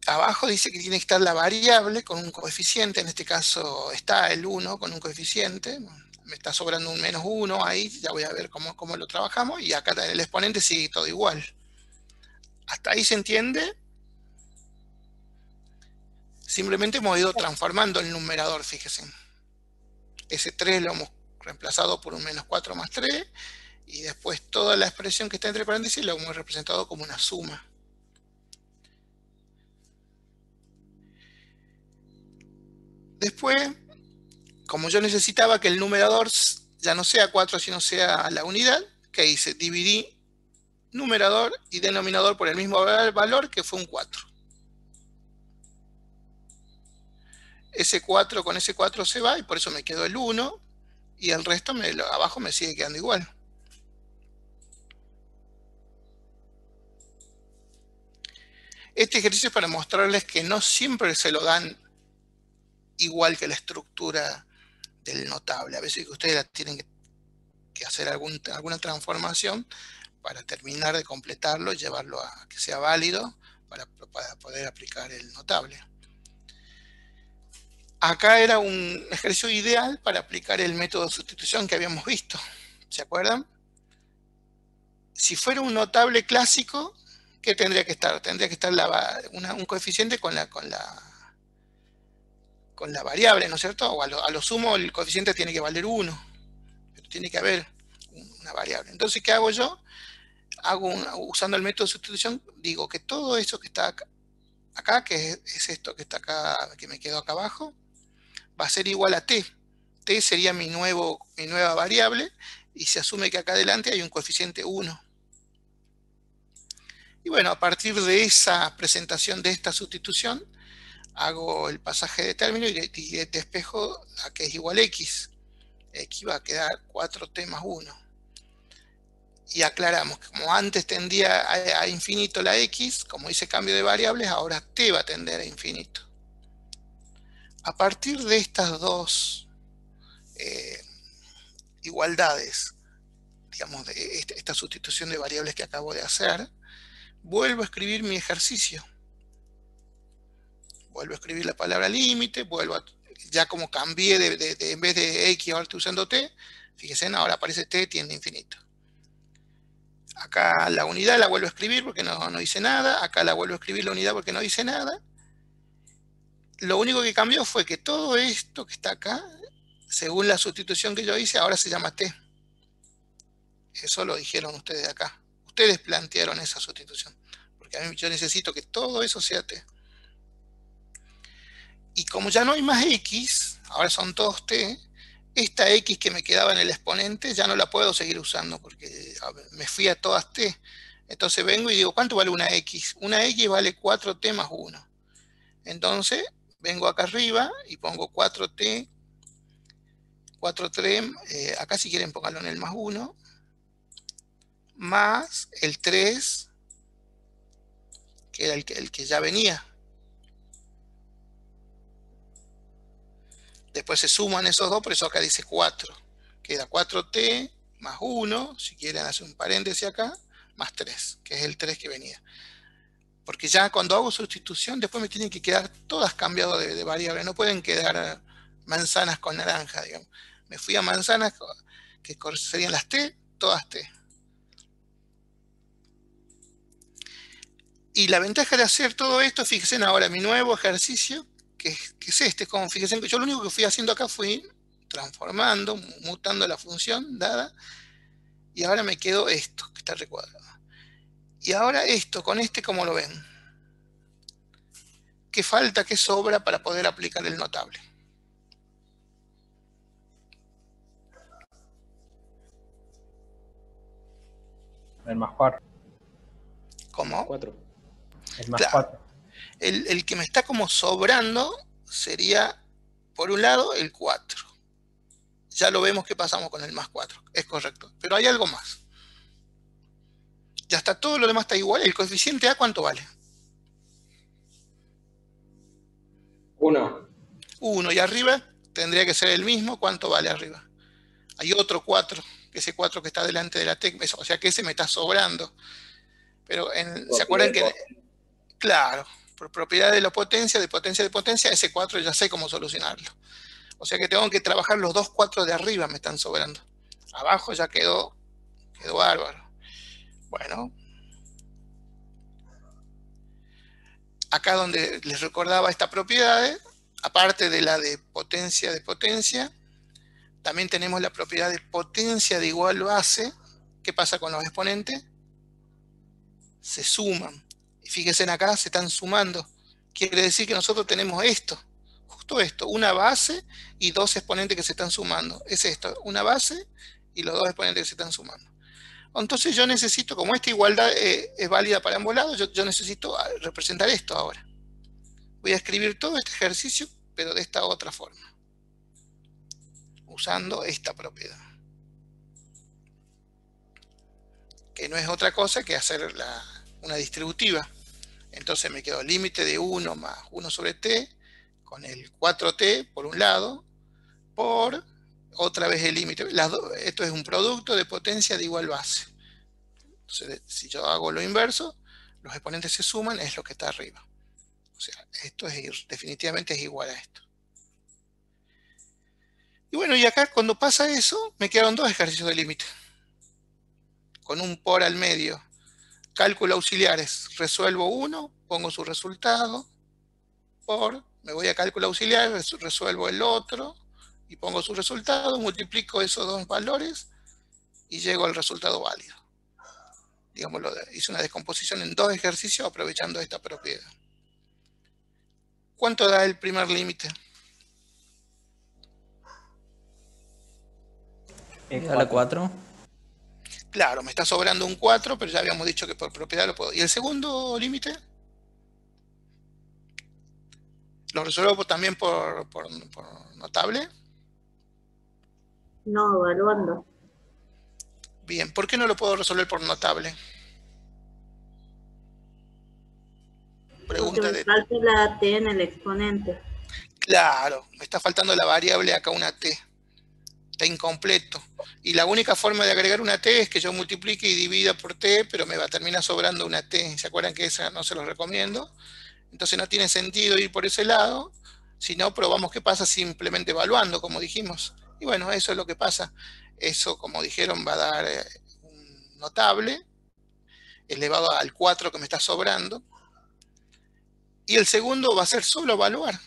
Abajo dice que tiene que estar la variable con un coeficiente, en este caso está el 1 con un coeficiente, me está sobrando un -1 ahí, ya voy a ver cómo lo trabajamos, y acá el exponente sigue todo igual. ¿Hasta ahí se entiende? Simplemente hemos ido transformando el numerador, fíjense. Ese 3 lo hemos reemplazado por un -4 más 3, y después toda la expresión que está entre paréntesis la hemos representado como una suma. Después, como yo necesitaba que el numerador ya no sea 4, sino sea la unidad, ¿qué hice? Dividí numerador y denominador por el mismo valor, que fue un 4. Ese 4 con ese 4 se va, y por eso me quedó el 1, y el resto abajo me sigue quedando igual. Este ejercicio es para mostrarles que no siempre se lo dan igual que la estructura del notable. A veces que ustedes tienen que hacer alguna transformación para terminar de completarlo y llevarlo a que sea válido para poder aplicar el notable. Acá era un ejercicio ideal para aplicar el método de sustitución que habíamos visto. ¿Se acuerdan? Si fuera un notable clásico, ¿qué tendría que estar? Tendría que estar un coeficiente con la variable, ¿no es cierto? O a lo sumo el coeficiente tiene que valer 1, pero tiene que haber una variable. Entonces, ¿qué hago yo? Usando el método de sustitución, digo que todo eso que está acá, que es esto que está acá, que me quedó acá abajo, va a ser igual a t. T sería mi nueva variable, y se asume que acá adelante hay un coeficiente 1. Y bueno, a partir de esa presentación de esta sustitución, hago el pasaje de término y despejo a que es igual a x. X va a quedar 4t más 1. Y aclaramos que como antes tendía a infinito la x, como hice cambio de variables, ahora t va a tender a infinito. A partir de estas dos igualdades, digamos, de esta sustitución de variables que acabo de hacer, vuelvo a escribir mi ejercicio. Vuelvo a escribir la palabra límite, ya como cambié en vez de x, ahora estoy usando t, fíjense, ahora aparece t tiende a infinito. Acá la unidad la vuelvo a escribir porque no hice nada. Acá la vuelvo a escribir la unidad porque no hice nada. Lo único que cambió fue que todo esto que está acá, según la sustitución que yo hice, ahora se llama T. Eso lo dijeron ustedes acá. Ustedes plantearon esa sustitución. Porque a mí yo necesito que todo eso sea T. Y como ya no hay más X, ahora son todos T, esta X que me quedaba en el exponente ya no la puedo seguir usando porque me fui a todas T. Entonces vengo y digo, ¿cuánto vale una X? Una X vale 4T más 1. Entonces vengo acá arriba y pongo 4T, acá si quieren pónganlo en el más 1, más el 3, que era el que ya venía. Después se suman esos dos, por eso acá dice 4. Queda 4T más 1, si quieren hacer un paréntesis acá, más 3, que es el 3 que venía. Porque ya cuando hago sustitución, después me tienen que quedar todas cambiadas de variable. No pueden quedar manzanas con naranja, digamos. Me fui a manzanas, que serían las T, todas T. Y la ventaja de hacer todo esto, fíjense ahora mi nuevo ejercicio, que es este, como fíjense, yo lo único que fui haciendo acá fui transformando, mutando la función dada, y ahora me quedó esto, que está recuadrado. Y ahora esto, con este, ¿cómo lo ven? ¿Qué falta, qué sobra para poder aplicar el notable? El más 4. ¿Cómo? 4. El más Claro. 4. El que me está como sobrando sería, por un lado, el 4. Ya lo vemos que pasamos con el más 4, es correcto. Pero hay algo más. Ya está, todo lo demás está igual. ¿El coeficiente A cuánto vale? 1. 1. Y arriba tendría que ser el mismo. ¿Cuánto vale arriba? Hay otro 4, ese 4 que está delante de la T. O sea que ese me está sobrando. Pero ¿se acuerdan que? Claro, por propiedad de la potencia, de potencia, ese 4 ya sé cómo solucionarlo. O sea que tengo que trabajar los dos 4 de arriba, me están sobrando. Abajo ya quedó bárbaro. Bueno. Acá donde les recordaba esta propiedad, aparte de la de potencia, también tenemos la propiedad de potencia de igual base. ¿Qué pasa con los exponentes? Se suman. Y fíjense acá, se están sumando. Quiere decir que nosotros tenemos esto, justo esto, una base y dos exponentes que se están sumando. Es esto, una base y los dos exponentes que se están sumando. Entonces yo necesito, como esta igualdad es válida para ambos lados, yo necesito representar esto ahora. Voy a escribir todo este ejercicio, pero de esta otra forma. Usando esta propiedad. Que no es otra cosa que hacer una distributiva. Entonces me quedo límite de 1 más 1 sobre t, con el 4t por un lado, por otra vez el límite. Esto es un producto de potencia de igual base. Entonces, si yo hago lo inverso, los exponentes se suman, es lo que está arriba. O sea, esto definitivamente es igual a esto. Y bueno, y acá cuando pasa eso, me quedaron dos ejercicios de límite. Con un por al medio. Cálculo auxiliares. Resuelvo uno, pongo su resultado. Por, me voy a cálculo auxiliar, resuelvo el otro. Y pongo su resultado, multiplico esos dos valores y llego al resultado válido. Digamos, hice una descomposición en dos ejercicios aprovechando esta propiedad. ¿Cuánto da el primer límite? ¿A la 4? Claro, me está sobrando un 4, pero ya habíamos dicho que por propiedad lo puedo. ¿Y el segundo límite? ¿Lo resuelvo también por notable? No, evaluando. Bien, ¿por qué no lo puedo resolver por notable? Pregunta porque me falta la t en el exponente. Claro, me está faltando la variable acá, una t. Está incompleto. Y la única forma de agregar una t es que yo multiplique y divida por t, pero me va a terminar sobrando una t. ¿Se acuerdan que esa no se los recomiendo? Entonces no tiene sentido ir por ese lado, sino probamos qué pasa simplemente evaluando, como dijimos. Y bueno, eso es lo que pasa. Eso, como dijeron, va a dar un notable, elevado al 4 que me está sobrando. Y el segundo va a ser solo evaluar,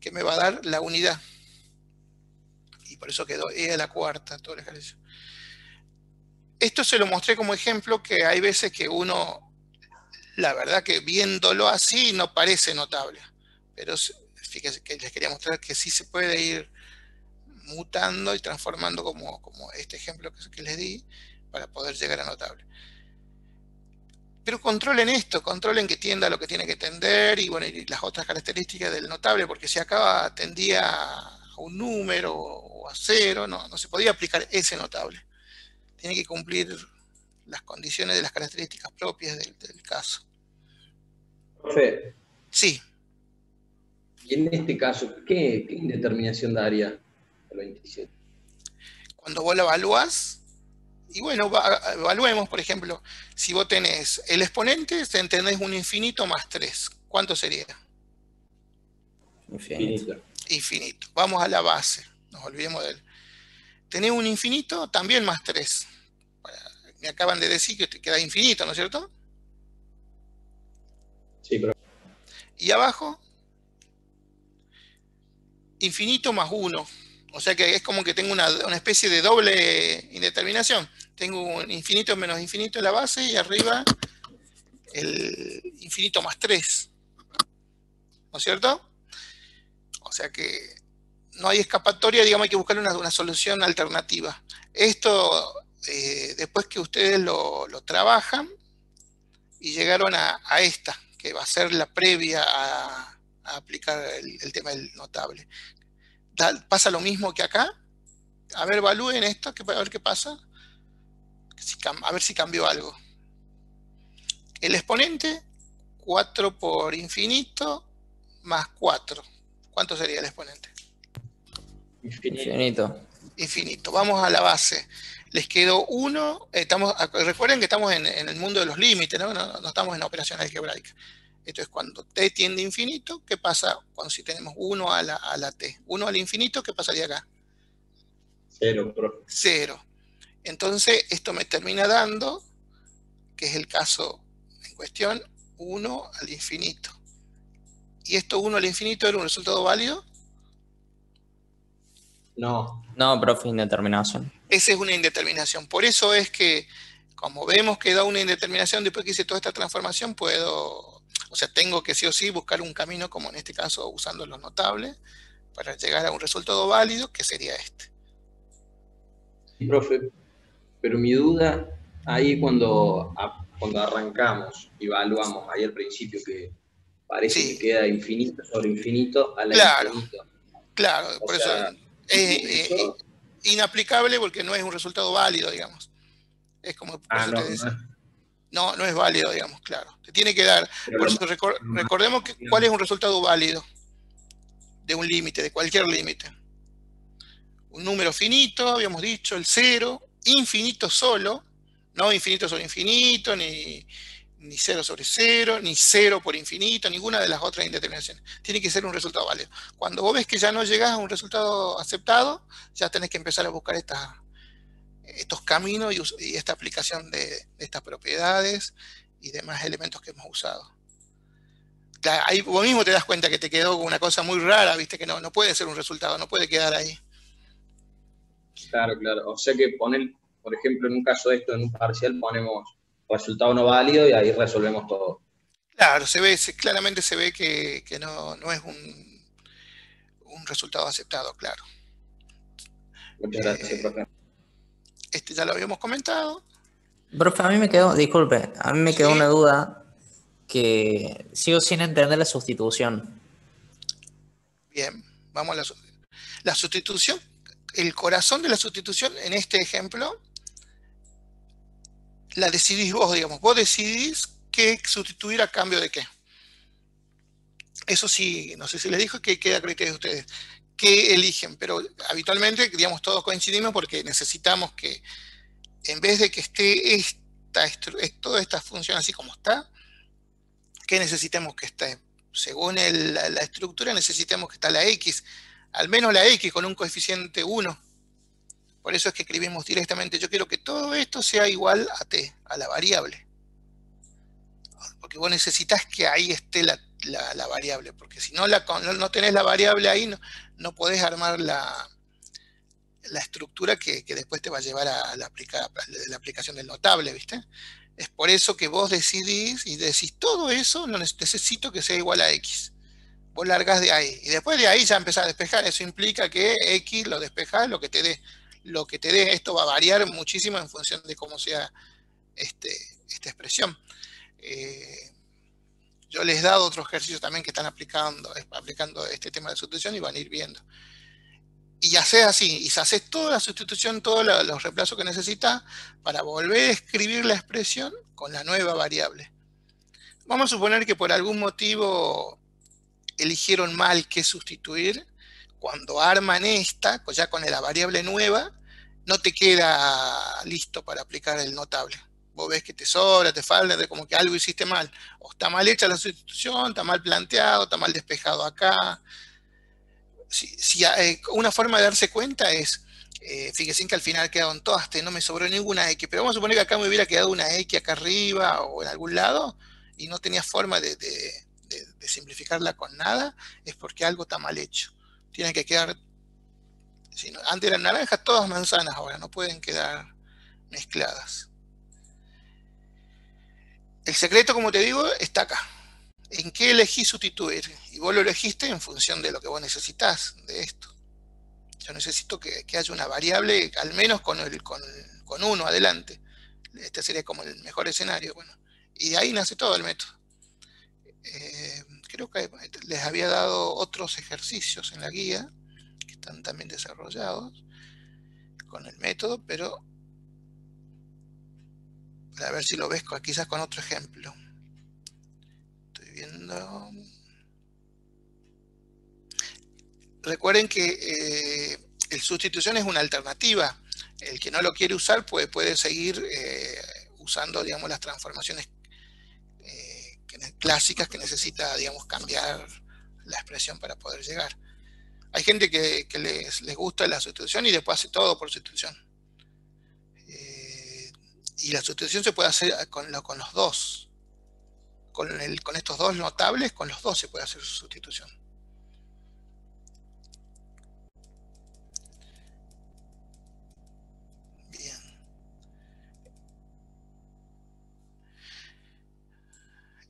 que me va a dar la unidad. Y por eso quedó E a la cuarta, todo el ejercicio. Esto se lo mostré como ejemplo, que hay veces que uno, la verdad que viéndolo así no parece notable. Pero fíjense que les quería mostrar que sí se puede ir mutando y transformando como este ejemplo que les di, para poder llegar a notable. Pero controlen esto, controlen que tienda lo que tiene que tender y, bueno, y las otras características del notable, porque si acá tendía a un número o a 0, no se podía aplicar ese notable. Tiene que cumplir las condiciones de las características propias del caso. Profe. Sí. Y en este caso, ¿qué indeterminación daría el 27? Cuando vos la evaluás, y bueno, evaluemos, por ejemplo, si vos tenés el exponente, entendés un infinito más 3. ¿Cuánto sería? Infinito. Infinito. Vamos a la base, nos olvidemos de él. Tenés un infinito, también más 3. Me acaban de decir que te queda infinito, ¿no es cierto? Sí, pero... Y abajo, infinito más 1. O sea que es como que tengo una especie de doble indeterminación. Tengo un infinito menos infinito en la base y arriba el infinito más 3. ¿No es cierto? O sea que no hay escapatoria, digamos, hay que buscar una solución alternativa. Esto, después que ustedes lo trabajan y llegaron a esta, que va a ser la previa a aplicar el tema del notable. ¿Pasa lo mismo que acá? A ver, evalúen esto, a ver qué pasa. A ver si cambió algo. El exponente, 4 por infinito más 4. ¿Cuánto sería el exponente? Infinito. Infinito. Vamos a la base. Les quedó 1. Recuerden que estamos en el mundo de los límites, ¿no? No estamos en operación algebraica. Entonces, cuando t tiende a infinito, ¿qué pasa si tenemos 1 a la t? 1 al infinito, ¿qué pasaría acá? 0, profe. 0. Entonces, esto me termina dando, que es el caso en cuestión, 1 al infinito. ¿Y esto 1 al infinito era un resultado válido? No. No, profe, indeterminación. Esa es una indeterminación. Por eso es que, como vemos que da una indeterminación, después que hice toda esta transformación, tengo que sí o sí buscar un camino, como en este caso usando los notables, para llegar a un resultado válido, que sería este. Sí, profe, pero mi duda, ahí cuando arrancamos, evaluamos, ahí al principio que parece que queda infinito sobre infinito a la infinito. Claro, por eso es inaplicable porque no es un resultado válido, digamos. Es como no es válido, digamos, claro. Te tiene que dar. Por eso recordemos cuál es un resultado válido de un límite, de cualquier límite. Un número finito, habíamos dicho, el 0, infinito solo, no infinito sobre infinito, ni 0 sobre 0, ni 0 por infinito, ninguna de las otras indeterminaciones. Tiene que ser un resultado válido. Cuando vos ves que ya no llegás a un resultado aceptado, ya tenés que empezar a buscar estos caminos y esta aplicación de estas propiedades y demás elementos que hemos usado. Claro, ahí vos mismo te das cuenta que te quedó una cosa muy rara, viste, que no puede ser un resultado, no puede quedar ahí. Claro. O sea que por ejemplo, en un caso de esto, en un parcial, ponemos resultado no válido y ahí resolvemos todo. Claro, claramente se ve que no es un resultado aceptado, claro. Muchas gracias, profe. Este ya lo habíamos comentado. Profe, a mí me quedó, disculpe, a mí me quedó una duda que sigo sin entender la sustitución. Bien, vamos a la sustitución. El corazón de la sustitución en este ejemplo la decidís vos, digamos. Vos decidís qué sustituir a cambio de qué. Eso sí, no sé si les dijo que queda a criterio de ustedes. ¿Qué eligen? Pero habitualmente, digamos, todos coincidimos porque necesitamos que, en vez de que esté toda esta función así como está, ¿qué necesitemos que esté? Según la estructura, necesitamos que esté la x, al menos la x con un coeficiente 1. Por eso es que escribimos directamente, yo quiero que todo esto sea igual a t, a la variable. porque vos necesitas que ahí esté la variable, porque si no, no tenés la variable ahí, no podés armar la estructura que después te va a llevar a la aplicación del notable, ¿viste? Es por eso que vos decidís y decís, todo eso no necesito que sea igual a X. Vos largás de ahí, y después de ahí ya empezás a despejar. Eso implica que X lo despejás, lo que te dé. Esto va a variar muchísimo en función de cómo sea esta expresión. Yo les he dado otros ejercicios también que están aplicando este tema de sustitución y van a ir viendo. Y haces así, y se haces toda la sustitución, todos los reemplazos que necesitas para volver a escribir la expresión con la nueva variable. Vamos a suponer que por algún motivo eligieron mal qué sustituir. Cuando arman esta, pues ya con la variable nueva, no te queda listo para aplicar el notable. Vos ves que te sobra, te falta, como que algo hiciste mal. O está mal hecha la sustitución, está mal planteado, está mal despejado acá. Una forma de darse cuenta es, fíjense que al final quedaron todas, no me sobró ninguna X, pero vamos a suponer que acá me hubiera quedado una X acá arriba o en algún lado y no tenía forma de simplificarla con nada, es porque algo está mal hecho. Tienen que quedar, antes eran naranjas, todas manzanas, ahora no pueden quedar mezcladas. El secreto, como te digo, está acá. ¿En qué elegís sustituir? Y vos lo elegiste en función de lo que vos necesitas de esto. Yo necesito que haya una variable, al menos con 1 adelante. Este sería como el mejor escenario. Bueno, y de ahí nace todo el método. Creo que les había dado otros ejercicios en la guía, que están también desarrollados con el método, pero a ver si lo ves quizás con otro ejemplo. Estoy viendo. Recuerden que el sustitución es una alternativa. El que no lo quiere usar puede seguir usando, digamos, las transformaciones clásicas que necesita, digamos, cambiar la expresión para poder llegar. Hay gente que les gusta la sustitución y después hace todo por sustitución. Y la sustitución se puede hacer con los dos. Con estos dos notables, con los dos se puede hacer sustitución. Bien.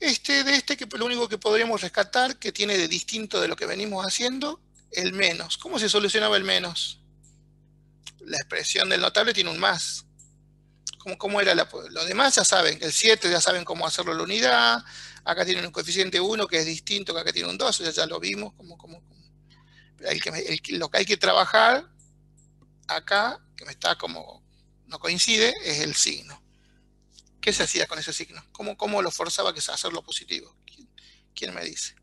Que lo único que podríamos rescatar, que tiene de distinto de lo que venimos haciendo, el menos. ¿Cómo se solucionaba el menos? La expresión del notable tiene un más. ¿Cómo era lo demás? Ya saben, el 7 ya saben cómo hacerlo en la unidad. Acá tiene un coeficiente 1 que es distinto, que acá tiene un 2, ya lo vimos. Lo que hay que trabajar acá, que no coincide, es el signo. ¿Qué se hacía con ese signo? ¿Cómo lo forzaba a hacerlo positivo? ¿Quién me dice?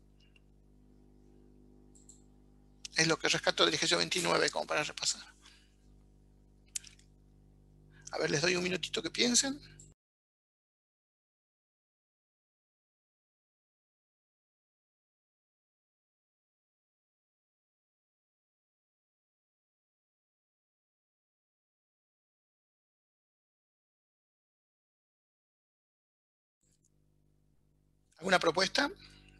Es lo que rescato del ejercicio 29, como para repasar. A ver, les doy un minutito que piensen. ¿Alguna propuesta?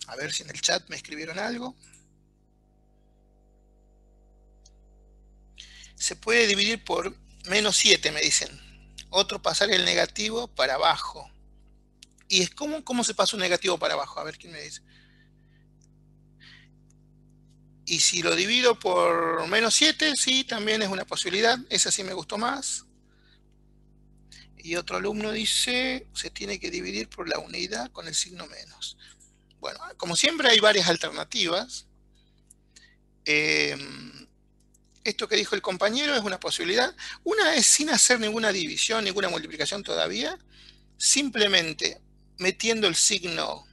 A ver si en el chat me escribieron algo. Se puede dividir por -7, me dicen. Otro pasar el negativo para abajo. ¿Y es cómo se pasa un negativo para abajo? A ver quién me dice. Y si lo divido por -7, sí, también es una posibilidad. Esa sí me gustó más. Y otro alumno dice, se tiene que dividir por la unidad con el signo menos. Bueno, como siempre hay varias alternativas. Esto que dijo el compañero es una posibilidad. Una es sin hacer ninguna división, ninguna multiplicación todavía, simplemente metiendo el signo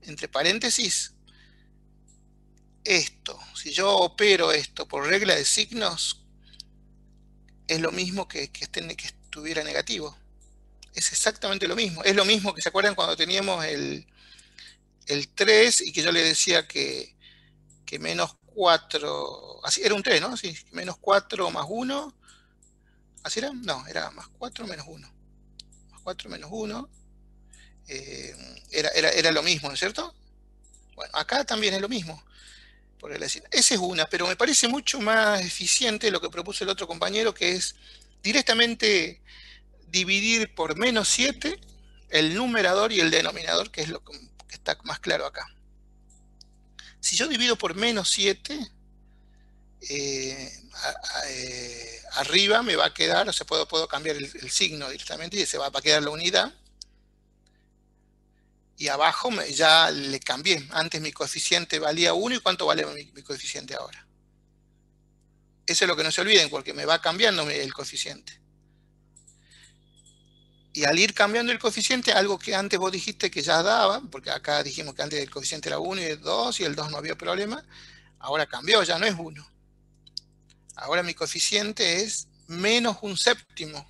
entre paréntesis. Esto, si yo opero esto por regla de signos, es lo mismo que estuviera negativo. Es exactamente lo mismo. Es lo mismo que, ¿se acuerdan cuando teníamos el 3 y que yo le decía que menos 4, así era un 3, ¿no? Sí, menos 4 más 1, ¿así era? No, era más 4 menos 1. Más 4 menos 1 era lo mismo, ¿no es cierto? Bueno, acá también es lo mismo. Esa es una, pero me parece mucho más eficiente lo que propuso el otro compañero, que es directamente dividir por menos 7 el numerador y el denominador, que es lo que está más claro acá. Si yo divido por menos 7, arriba me va a quedar, o sea, puedo cambiar el signo directamente y se va a quedar la unidad. Y abajo ya le cambié. Antes mi coeficiente valía 1, ¿y cuánto vale mi coeficiente ahora? Eso es lo que no se olviden, porque me va cambiando el coeficiente. Y al ir cambiando el coeficiente, algo que antes vos dijiste que ya daba, porque acá dijimos que antes el coeficiente era 1 y el 2, y el 2 no había problema, ahora cambió, ya no es 1. Ahora mi coeficiente es menos 1/7.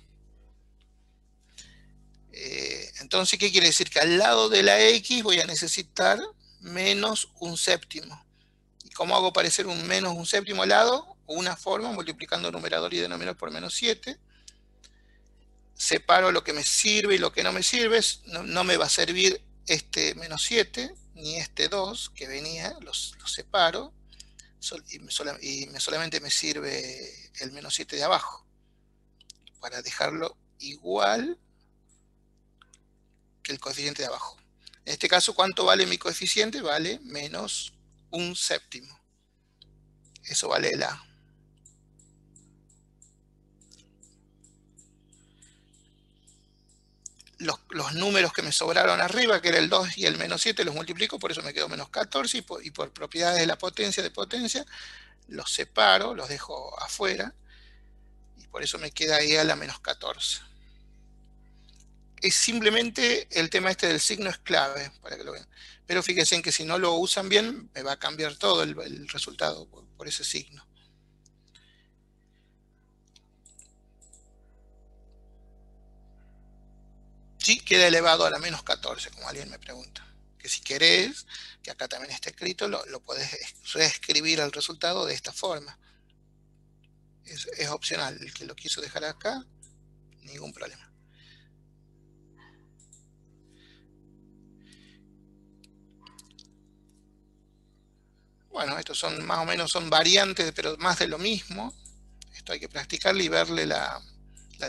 Entonces, ¿qué quiere decir? Que al lado de la x voy a necesitar menos 1/7. ¿Y cómo hago aparecer un menos 1/7 al lado? Una forma, multiplicando numerador y denominador por menos 7. Separo lo que me sirve y lo que no me sirve. No me va a servir este menos 7, ni este 2 que venía, los separo. Y solamente me sirve el menos 7 de abajo, para dejarlo igual que el coeficiente de abajo. En este caso, ¿cuánto vale mi coeficiente? Vale menos 1/7. Eso vale el A. Los números que me sobraron arriba, que era el 2 y el menos 7, los multiplico, por eso me quedó menos 14, y por propiedades de la potencia los separo, los dejo afuera, y por eso me queda ahí a la menos 14. Es simplemente el tema este del signo es clave, para que lo vean. Pero fíjense en que si no lo usan bien, me va a cambiar todo el resultado por ese signo. Sí, queda elevado a la menos 14, como alguien me pregunta. Que si querés, que acá también está escrito, lo podés reescribir el resultado de esta forma. Es opcional. El que lo quiso dejar acá, ningún problema. Bueno, estos son más o menos son variantes, pero más de lo mismo. Esto hay que practicarle y verle la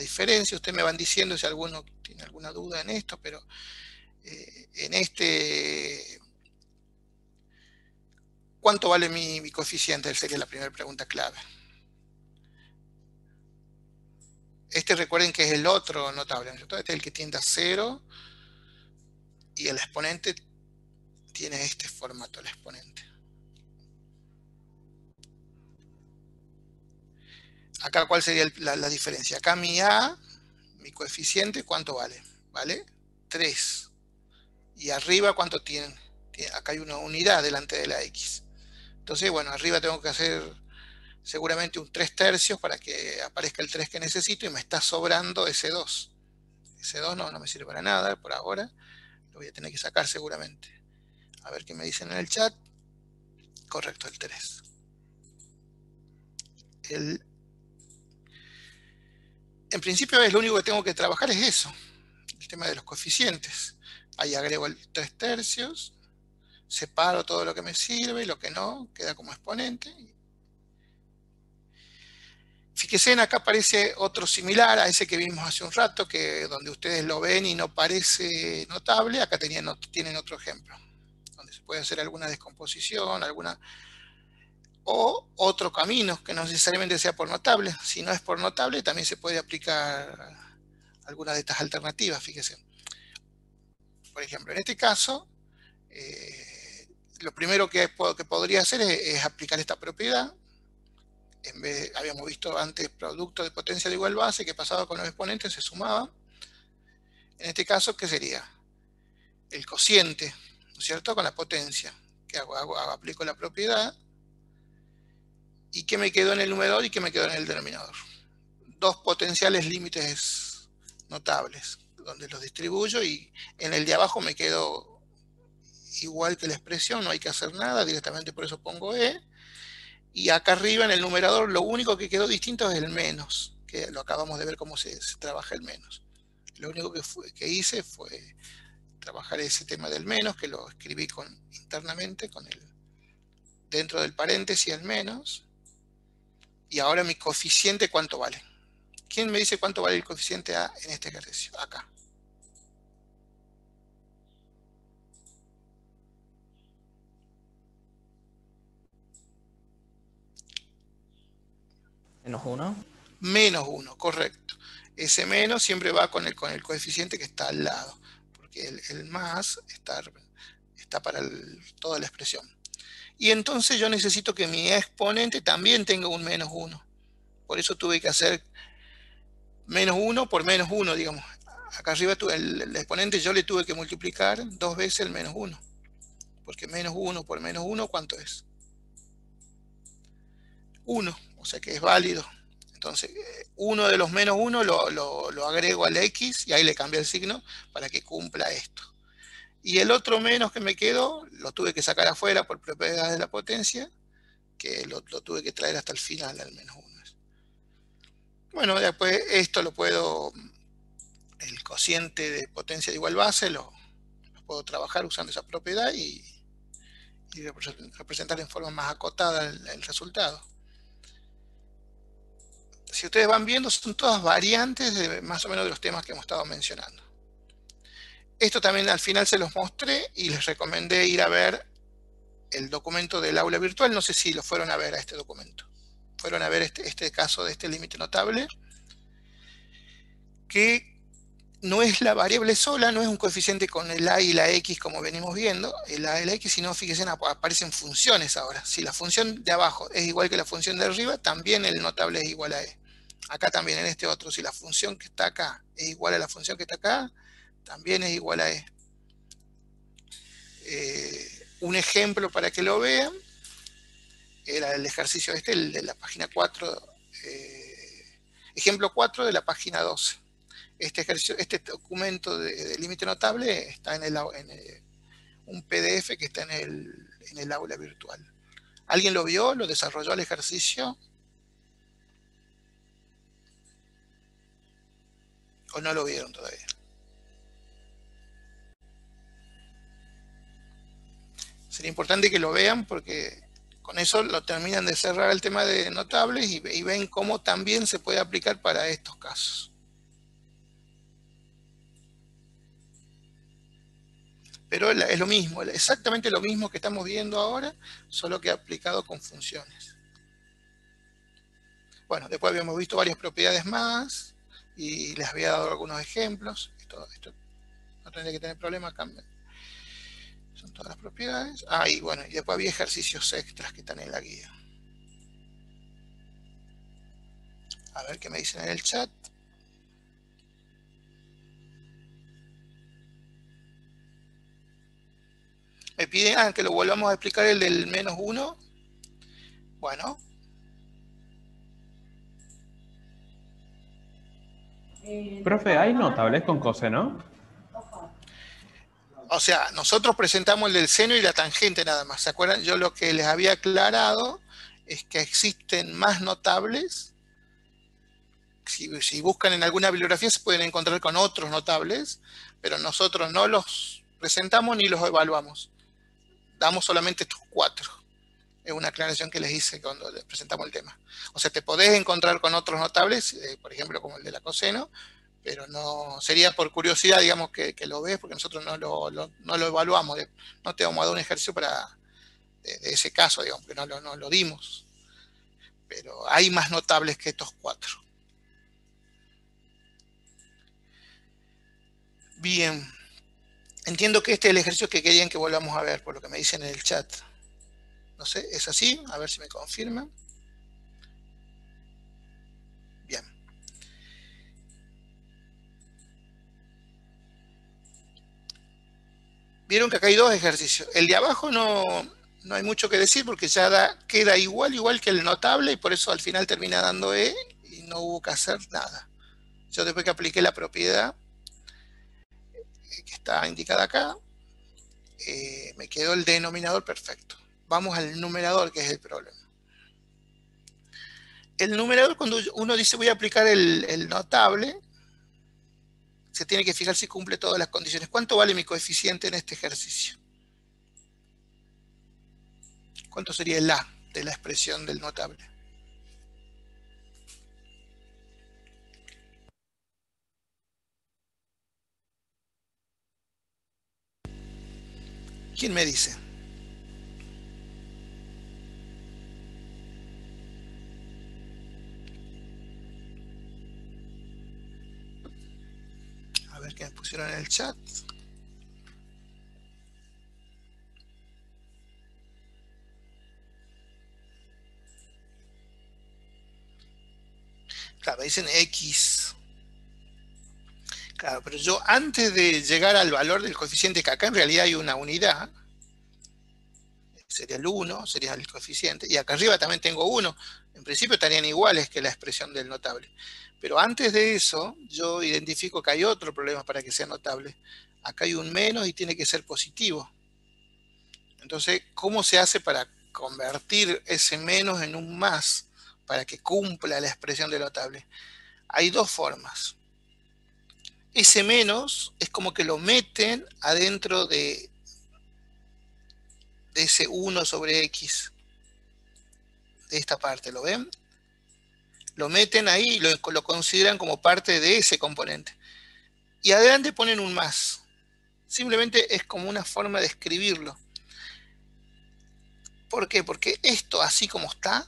diferencia. Ustedes me van diciendo si alguno tiene alguna duda en esto, pero en este, ¿cuánto vale mi coeficiente? Sería la primera pregunta clave. Este recuerden que es el otro notable, ¿no? Este es el que tiende a 0 y el exponente tiene este formato, el exponente. Acá, ¿cuál sería la diferencia? Acá mi A, mi coeficiente, ¿cuánto vale? Vale 3. Y arriba, ¿cuánto tienen? Acá hay una unidad delante de la X. Entonces, bueno, arriba tengo que hacer seguramente un 3/3 para que aparezca el 3 que necesito, y me está sobrando ese 2. Ese 2 no me sirve para nada por ahora. Lo voy a tener que sacar seguramente. A ver qué me dicen en el chat. Correcto, el 3. En principio es lo único que tengo que trabajar es eso, el tema de los coeficientes. Ahí agrego el 3/3, separo todo lo que me sirve y lo que no, queda como exponente. Fíjense, acá aparece otro similar a ese que vimos hace un rato, que donde ustedes lo ven y no parece notable. Acá tienen otro ejemplo, donde se puede hacer alguna descomposición, o otro camino, que no necesariamente sea por notable. Si no es por notable, también se puede aplicar alguna de estas alternativas, fíjense. Por ejemplo, en este caso, lo primero que podría hacer es aplicar esta propiedad. Habíamos visto antes producto de potencia de igual base, que pasaba con los exponentes, se sumaba. En este caso, ¿qué sería? El cociente, ¿no es cierto? Con la potencia. ¿Qué hago? Aplico la propiedad. ¿Y qué me quedó en el numerador y qué me quedó en el denominador? Dos potenciales límites notables, donde los distribuyo, y en el de abajo me quedo igual que la expresión, no hay que hacer nada, directamente por eso pongo E. Y acá arriba en el numerador lo único que quedó distinto es el menos, que lo acabamos de ver cómo se trabaja el menos. Lo único que hice fue trabajar ese tema del menos, que lo escribí internamente dentro del paréntesis el menos. Y ahora mi coeficiente, ¿cuánto vale? ¿Quién me dice cuánto vale el coeficiente A en este ejercicio? Acá. ¿-1? -1, correcto. Ese menos siempre va con el coeficiente que está al lado, porque el más está para toda la expresión. Y entonces yo necesito que mi exponente también tenga un -1. Por eso tuve que hacer -1 por -1, digamos. Acá arriba el exponente yo le tuve que multiplicar 2 veces el -1. Porque -1 por -1, ¿cuánto es? 1, o sea que es válido. Entonces, uno de los -1 lo agrego al X y ahí le cambio el signo para que cumpla esto. Y el otro menos que me quedó, lo tuve que sacar afuera por propiedades de la potencia, que lo tuve que traer hasta el final, al -1. Bueno, después esto lo puedo, el cociente de potencia de igual base, lo puedo trabajar usando esa propiedad y representar en forma más acotada el resultado. Si ustedes van viendo, son todas variantes de más o menos de los temas que hemos estado mencionando. Esto también al final se los mostré y les recomendé ir a ver el documento del aula virtual. No sé si lo fueron a ver a este documento. Fueron a ver este caso de este límite notable, que no es la variable sola, no es un coeficiente con el a y la x como venimos viendo, el a y la x, sino fíjense, aparecen funciones ahora. Si la función de abajo es igual que la función de arriba, también el notable es igual a e. Acá también en este otro, si la función que está acá es igual a la función que está acá, también es igual a e. Un ejemplo para que lo vean era el ejercicio el de la página 4, ejemplo 4 de la página 12. Este documento de límite notable está en un PDF que está en el aula virtual. ¿Alguien lo vio? ¿Lo desarrolló el ejercicio? ¿O no lo vieron todavía? Sería importante que lo vean porque con eso lo terminan de cerrar el tema de notables y ven cómo también se puede aplicar para estos casos. Pero es lo mismo, exactamente lo mismo que estamos viendo ahora, solo que aplicado con funciones. Bueno, después habíamos visto varias propiedades más y les había dado algunos ejemplos. Esto no tendría que tener problemas, cambian. Son todas las propiedades. Y bueno, y después había ejercicios extras que están en la guía. A ver qué me dicen en el chat. Me piden que lo volvamos a explicar el del -1. Bueno. Profe, ¿hay notables con coseno? O sea, nosotros presentamos el del seno y la tangente nada más. ¿Se acuerdan? Yo lo que les había aclarado es que existen más notables. Si buscan en alguna bibliografía se pueden encontrar con otros notables, pero nosotros no los presentamos ni los evaluamos. Damos solamente estos 4. Es una aclaración que les hice cuando les presentamos el tema. O sea, te podés encontrar con otros notables, por ejemplo, como el de la coseno, pero no sería por curiosidad, digamos, que lo ves, porque nosotros no lo evaluamos. No te vamos a dar un ejercicio de ese caso, digamos, que no lo dimos. Pero hay más notables que estos 4. Bien. Entiendo que este es el ejercicio que querían que volvamos a ver, por lo que me dicen en el chat. No sé, ¿es así? A ver si me confirman. Bien. Vieron que acá hay 2 ejercicios. El de abajo no hay mucho que decir porque ya queda igual que el notable y por eso al final termina dando E y no hubo que hacer nada. Yo después que apliqué la propiedad que está indicada acá, me quedó el denominador perfecto. Vamos al numerador, que es el problema. El numerador, cuando uno dice voy a aplicar el notable, se tiene que fijar si cumple todas las condiciones. ¿Cuánto vale mi coeficiente en este ejercicio? ¿Cuánto sería el A de la expresión del notable? ¿Quién me dice? A ver qué me pusieron en el chat. Claro, me dicen X. Claro, pero yo antes de llegar al valor del coeficiente, que acá en realidad hay una unidad, sería el 1, sería el coeficiente, y acá arriba también tengo 1. En principio estarían iguales que la expresión del notable. Pero antes de eso, yo identifico que hay otro problema para que sea notable. Acá hay un menos y tiene que ser positivo. Entonces, ¿cómo se hace para convertir ese menos en un más para que cumpla la expresión del notable? Hay dos formas. Ese menos es como que lo meten adentro de ese 1 sobre X. De esta parte, ¿lo ven? Lo meten ahí y lo consideran como parte de ese componente. Y adelante ponen un más. Simplemente es como una forma de escribirlo. ¿Por qué? Porque esto, así como está,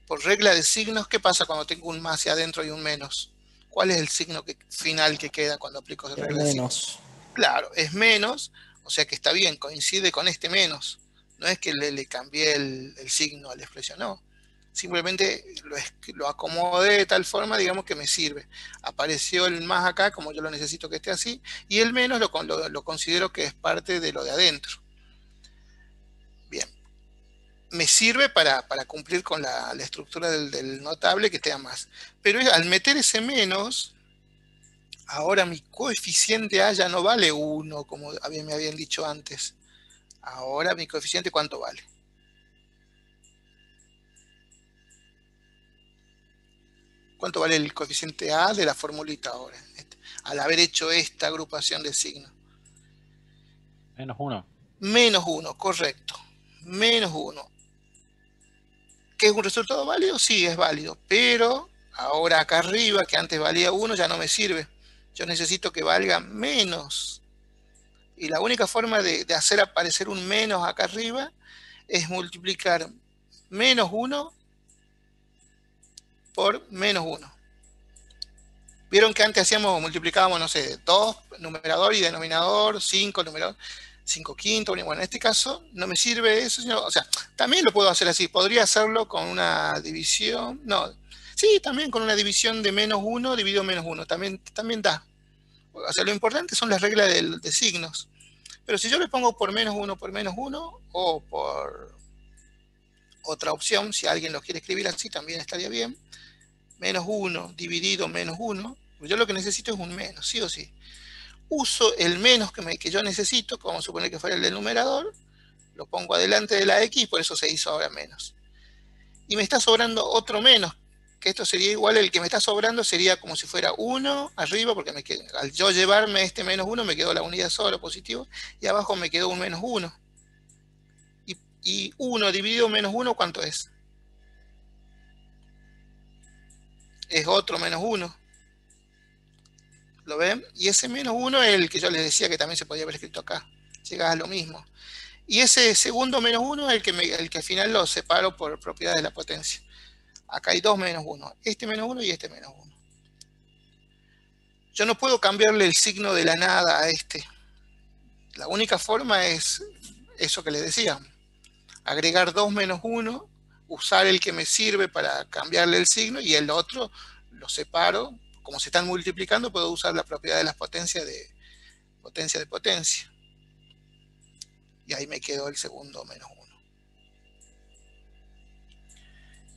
por regla de signos, ¿qué pasa cuando tengo un más y adentro hay un menos? ¿Cuál es el signo final que queda cuando aplico esa regla de signos? Claro, es menos, o sea que está bien, coincide con este menos. No es que le cambié el signo a la expresión, no. Simplemente lo acomodé de tal forma, digamos, que me sirve. Apareció el más acá, como yo lo necesito que esté así, y el menos lo considero que es parte de lo de adentro. Bien. Me sirve para cumplir con la estructura del notable que tenga más. Pero al meter ese menos, ahora mi coeficiente A ya no vale 1, como me habían dicho antes. Ahora mi coeficiente, ¿cuánto vale? ¿Cuánto vale el coeficiente A de la formulita ahora? Al haber hecho esta agrupación de signos. Menos 1. Menos 1, correcto. Menos 1. ¿Qué es un resultado válido? Sí, es válido. Pero ahora acá arriba, que antes valía 1, ya no me sirve. Yo necesito que valga menos. Y la única forma de hacer aparecer un menos acá arriba es multiplicar menos 1 por menos 1. Vieron que antes multiplicábamos, no sé, 2 numerador y denominador, 5 numerador, 5 quinto. Bueno, en este caso no me sirve eso, sino, o sea, también lo puedo hacer así. Podría hacerlo con una división, no, sí, también con una división de menos 1 dividido menos 1, también da. O sea, lo importante son las reglas de signos. Pero si yo le pongo por menos 1 o por otra opción, si alguien lo quiere escribir así, también estaría bien. Menos 1 dividido menos 1, yo lo que necesito es un menos, sí o sí. Uso el menos que yo necesito, como vamos a suponer que fuera el del numerador, lo pongo adelante de la X, por eso se hizo ahora menos. Y me está sobrando otro menos, que esto sería igual, el que me está sobrando sería como si fuera 1 arriba, porque al yo llevarme este menos 1 me quedó la unidad sola, positivo, y abajo me quedó un menos 1. Y 1 dividido menos 1, ¿cuánto es? Es otro menos 1. ¿Lo ven? Y ese menos 1 es el que yo les decía que también se podía haber escrito acá. Llega a lo mismo. Y ese segundo menos 1 es el que al final lo separo por propiedad de la potencia. Acá hay dos menos 1. Este menos 1 y este menos 1. Yo no puedo cambiarle el signo de la nada a este. La única forma es eso que les decía. Agregar 2 menos 1, usar el que me sirve para cambiarle el signo y el otro lo separo. Como se están multiplicando, puedo usar la propiedad de las potencias de potencia. Y ahí me quedó el segundo menos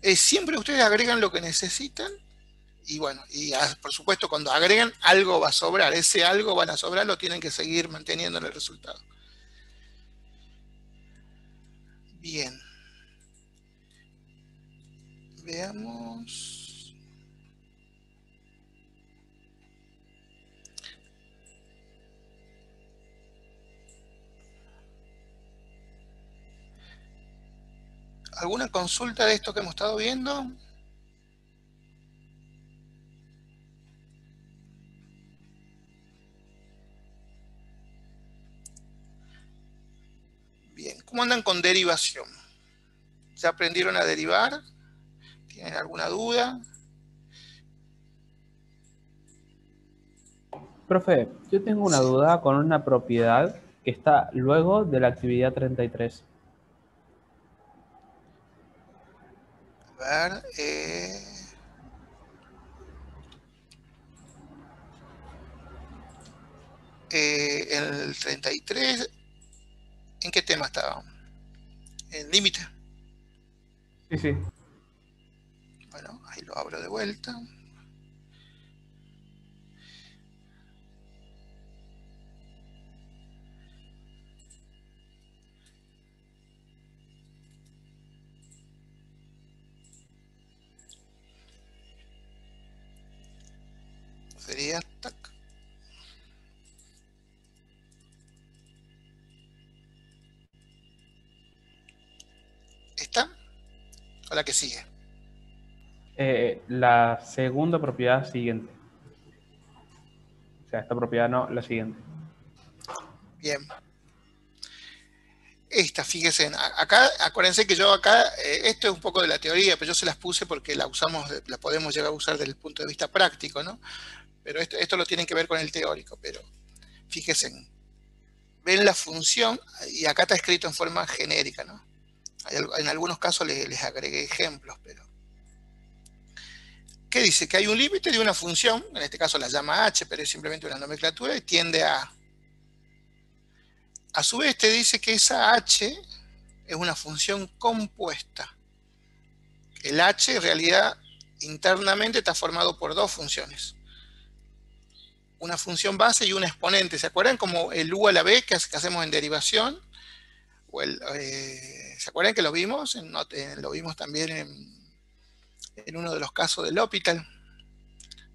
1. Siempre ustedes agregan lo que necesitan. Y bueno, por supuesto cuando agregan algo va a sobrar. Ese algo van a sobrar, lo tienen que seguir manteniendo en el resultado. Bien. Veamos. ¿Alguna consulta de esto que hemos estado viendo? Bien, ¿cómo andan con derivación? ¿Ya aprendieron a derivar? ¿Tienen alguna duda? Profe, yo tengo una duda con una propiedad que está luego de la actividad 33. A ver, el 33, ¿en qué tema estaba? ¿En límite? Sí, sí. Bueno, ahí lo abro de vuelta. Sería tac. ¿Esta? ¿O la que sigue? La segunda propiedad siguiente. O sea, esta propiedad no, la siguiente. Bien. Esta, fíjense, acá, acuérdense que yo acá, esto es un poco de la teoría, pero yo se las puse porque la usamos, la podemos llegar a usar desde el punto de vista práctico, ¿no? Pero esto lo tienen que ver con el teórico, pero fíjense, ven la función, y acá está escrito en forma genérica, ¿no? En algunos casos les agregué ejemplos, pero... ¿Qué dice? Que hay un límite de una función, en este caso la llama h, pero es simplemente una nomenclatura, y tiende a... A su vez te dice que esa h es una función compuesta. El h en realidad internamente está formado por dos funciones. Una función base y un exponente. ¿Se acuerdan como el u a la b que hacemos en derivación? O ¿se acuerdan que lo vimos? Lo vimos también en uno de los casos del L'Hopital.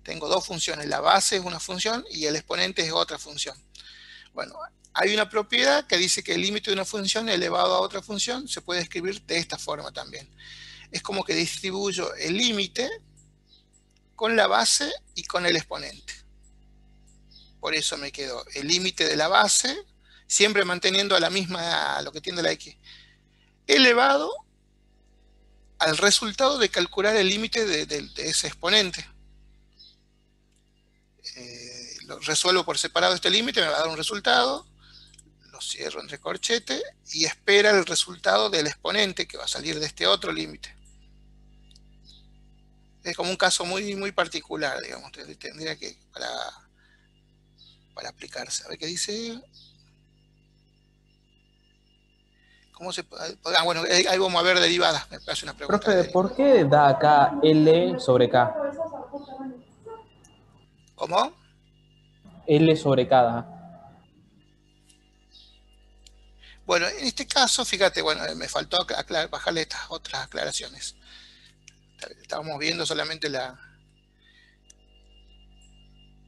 Tengo dos funciones. La base es una función y el exponente es otra función. Bueno, hay una propiedad que dice que el límite de una función elevado a otra función se puede escribir de esta forma también. Es como que distribuyo el límite con la base y con el exponente. Por eso me quedo el límite de la base, siempre manteniendo a la misma, a lo que tiende la x, elevado al resultado de calcular el límite de ese exponente. Lo resuelvo por separado este límite, me va a dar un resultado, lo cierro entre corchete y espera el resultado del exponente que va a salir de este otro límite. Es como un caso muy, muy particular, digamos, tendría que, para aplicarse. A ver qué dice. ¿Cómo se puede? Ah, bueno, ahí vamos a ver derivadas. Me hace una pregunta. Profe, ¿por qué da acá L sobre K? ¿Cómo? L sobre K. Bueno, en este caso, fíjate, bueno, me faltó bajarle estas otras aclaraciones. Estábamos viendo solamente la...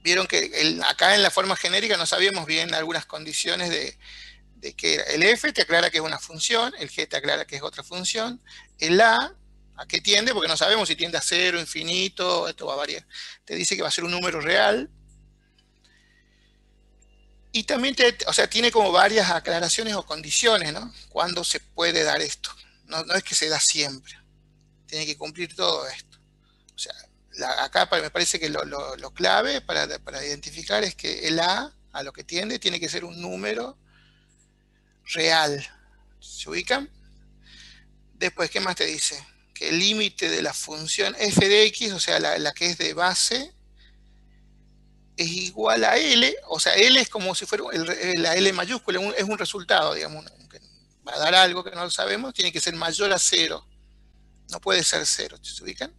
Vieron que acá en la forma genérica no sabíamos bien algunas condiciones de que el f te aclara que es una función, el g te aclara que es otra función, el ¿a qué tiende? Porque no sabemos si tiende a 0, infinito, esto va a variar. Te dice que va a ser un número real. Y también tiene como varias aclaraciones o condiciones, ¿no? ¿Cuándo se puede dar esto? No es que se da siempre. Tiene que cumplir todo esto. O sea, acá me parece que lo clave para identificar es que el a lo que tiende tiene que ser un número real. ¿Se ubican? Después, ¿qué más te dice? Que el límite de la función f de x, o sea, la que es de base, es igual a L, o sea, L es como si fuera la L mayúscula, es un resultado, digamos, va a dar algo que no lo sabemos, tiene que ser mayor a 0, no puede ser 0, ¿se ubican?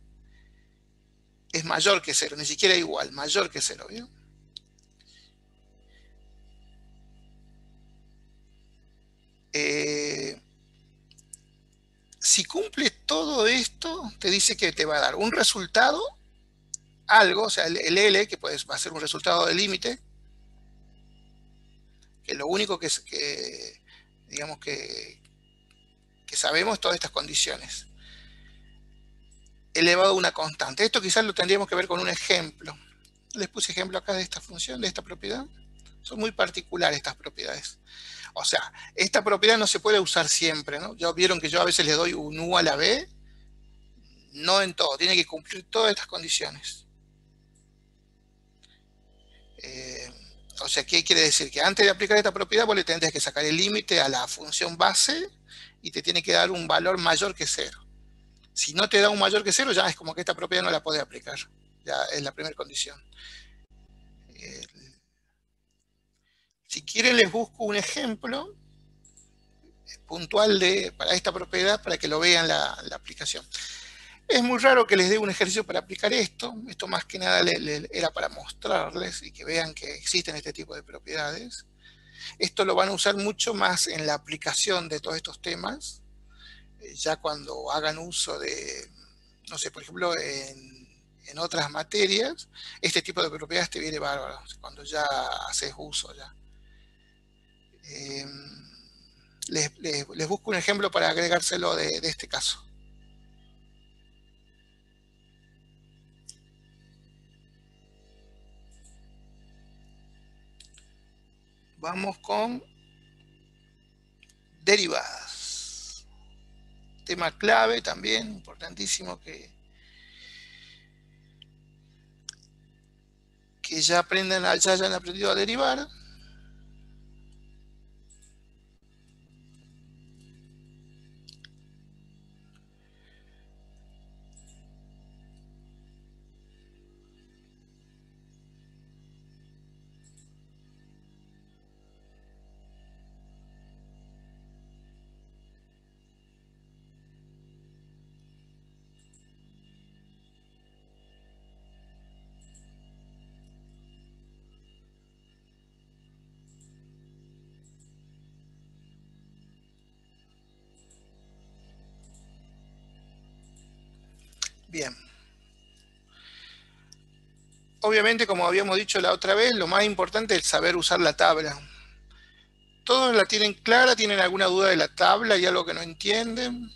Es mayor que 0, ni siquiera igual, mayor que 0, ¿vio? Si cumple todo esto, te dice que te va a dar un resultado, algo, o sea, el L, que va a ser un resultado de límite, que lo único digamos que que sabemos todas estas condiciones, elevado a una constante. Esto quizás lo tendríamos que ver con un ejemplo. Les puse ejemplo acá de esta función, de esta propiedad. Son muy particulares estas propiedades. O sea, esta propiedad no se puede usar siempre, ¿no? Ya vieron que yo a veces le doy un u a la b. No en todo, tiene que cumplir todas estas condiciones. O sea, ¿qué quiere decir? Que antes de aplicar esta propiedad vos le tendrías que sacar el límite a la función base y te tiene que dar un valor mayor que 0. Si no te da un mayor que 0, ya es como que esta propiedad no la podés aplicar. Ya es la primera condición. Si quieren les busco un ejemplo puntual para esta propiedad para que lo vean la aplicación. Es muy raro que les dé un ejercicio para aplicar esto. Esto más que nada era para mostrarles y que vean que existen este tipo de propiedades. Esto lo van a usar mucho más en la aplicación de todos estos temas. Ya cuando hagan uso de, no sé, por ejemplo, en otras materias, este tipo de propiedades te viene bárbaro, cuando ya haces uso ya. Les busco un ejemplo para agregárselo de este caso. Vamos con derivadas. Tema clave también, importantísimo que ya hayan aprendido a derivar. Bien. Obviamente, como habíamos dicho la otra vez, lo más importante es saber usar la tabla. ¿Todos la tienen clara? ¿Tienen alguna duda de la tabla y algo que no entienden?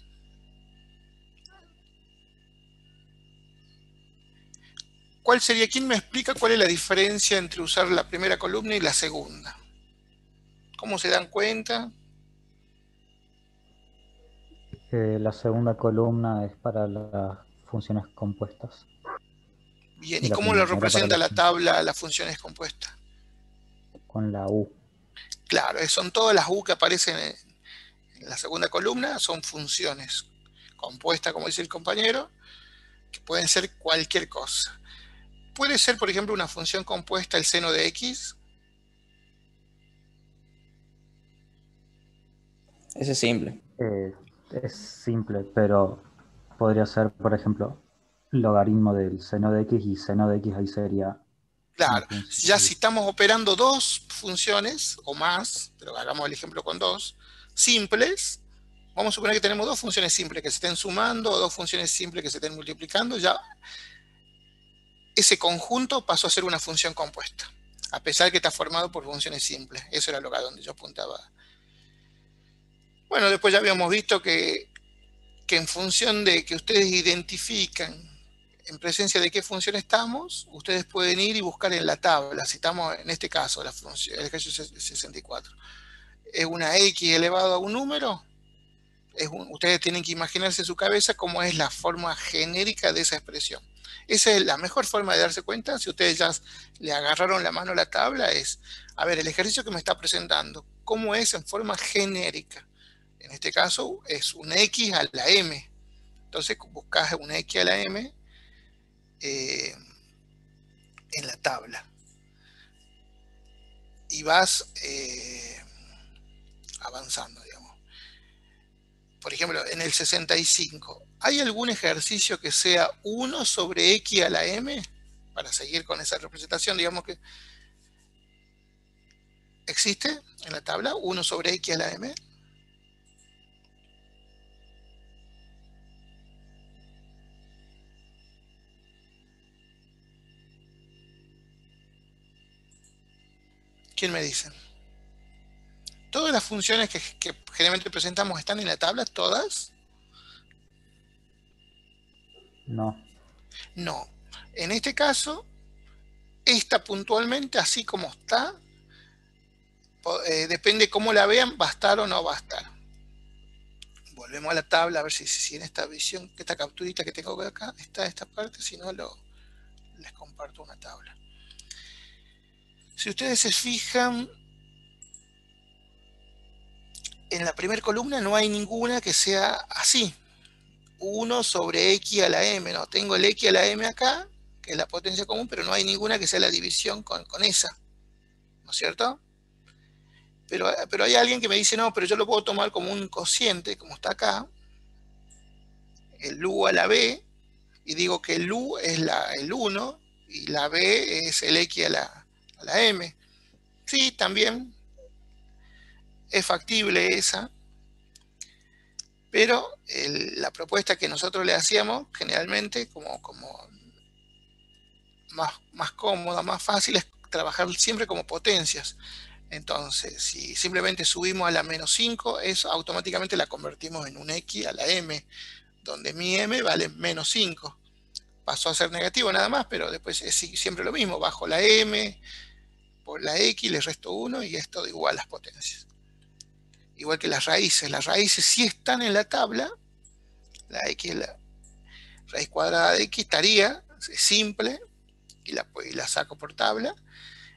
¿Cuál sería? ¿Quién me explica cuál es la diferencia entre usar la primera columna y la segunda? ¿Cómo se dan cuenta? La segunda columna es para las funciones compuestas. Bien, ¿y cómo lo representa la tabla las funciones compuestas? Con la U. Claro, son todas las U que aparecen en la segunda columna, son funciones compuestas, como dice el compañero, que pueden ser cualquier cosa. Puede ser, por ejemplo, una función compuesta el seno de X. Ese es simple. Es simple, pero podría ser, por ejemplo, logaritmo del seno de X y seno de X ahí sería... Claro, ya si estamos operando dos funciones o más, pero hagamos el ejemplo con dos, simples, vamos a suponer que tenemos dos funciones simples que se estén sumando o dos funciones simples que se estén multiplicando, ya ese conjunto pasó a ser una función compuesta, a pesar que está formado por funciones simples. Eso era lo que donde yo apuntaba. Bueno, después ya habíamos visto que en función de que ustedes identifican en presencia de qué función estamos, ustedes pueden ir y buscar en la tabla. Si estamos, en este caso, la función, el ejercicio 64, es una X elevado a un número, ustedes tienen que imaginarse en su cabeza cómo es la forma genérica de esa expresión. Esa es la mejor forma de darse cuenta. Si ustedes ya le agarraron la mano a la tabla, es, a ver, el ejercicio que me está presentando, ¿cómo es en forma genérica? En este caso es un X a la M. Entonces buscas un X a la M en la tabla. Y vas avanzando, digamos. Por ejemplo, en el 65, ¿hay algún ejercicio que sea 1 sobre X a la M? Para seguir con esa representación, digamos que ¿existe en la tabla 1 sobre X a la M? ¿Quién me dice? ¿Todas las funciones que generalmente presentamos están en la tabla? ¿Todas? No. No. En este caso, esta puntualmente, así como está, depende cómo la vean, va a estar o no va a estar. Volvemos a la tabla a ver si en esta visión, esta capturita que tengo acá, está esta parte, si no les comparto una tabla. Si ustedes se fijan, en la primera columna no hay ninguna que sea así. 1 sobre x a la m, ¿no? Tengo el x a la m acá, que es la potencia común, pero no hay ninguna que sea la división con esa, ¿no es cierto? Pero hay alguien que me dice, no, pero yo lo puedo tomar como un cociente, como está acá, el u a la b, y digo que el u es el 1, y la b es el x a la m. Sí, también es factible esa, pero la propuesta que nosotros le hacíamos, generalmente, como más cómoda, más fácil, es trabajar siempre como potencias. Entonces, si simplemente subimos a la menos 5, eso automáticamente la convertimos en un x a la m, donde mi m vale menos 5. Pasó a ser negativo nada más, pero después es siempre lo mismo. Bajo la m por la x, le resto 1 y es todo igual a las potencias. Igual que las raíces sí están en la tabla. La x, la raíz cuadrada de x estaría, es simple, y la saco por tabla.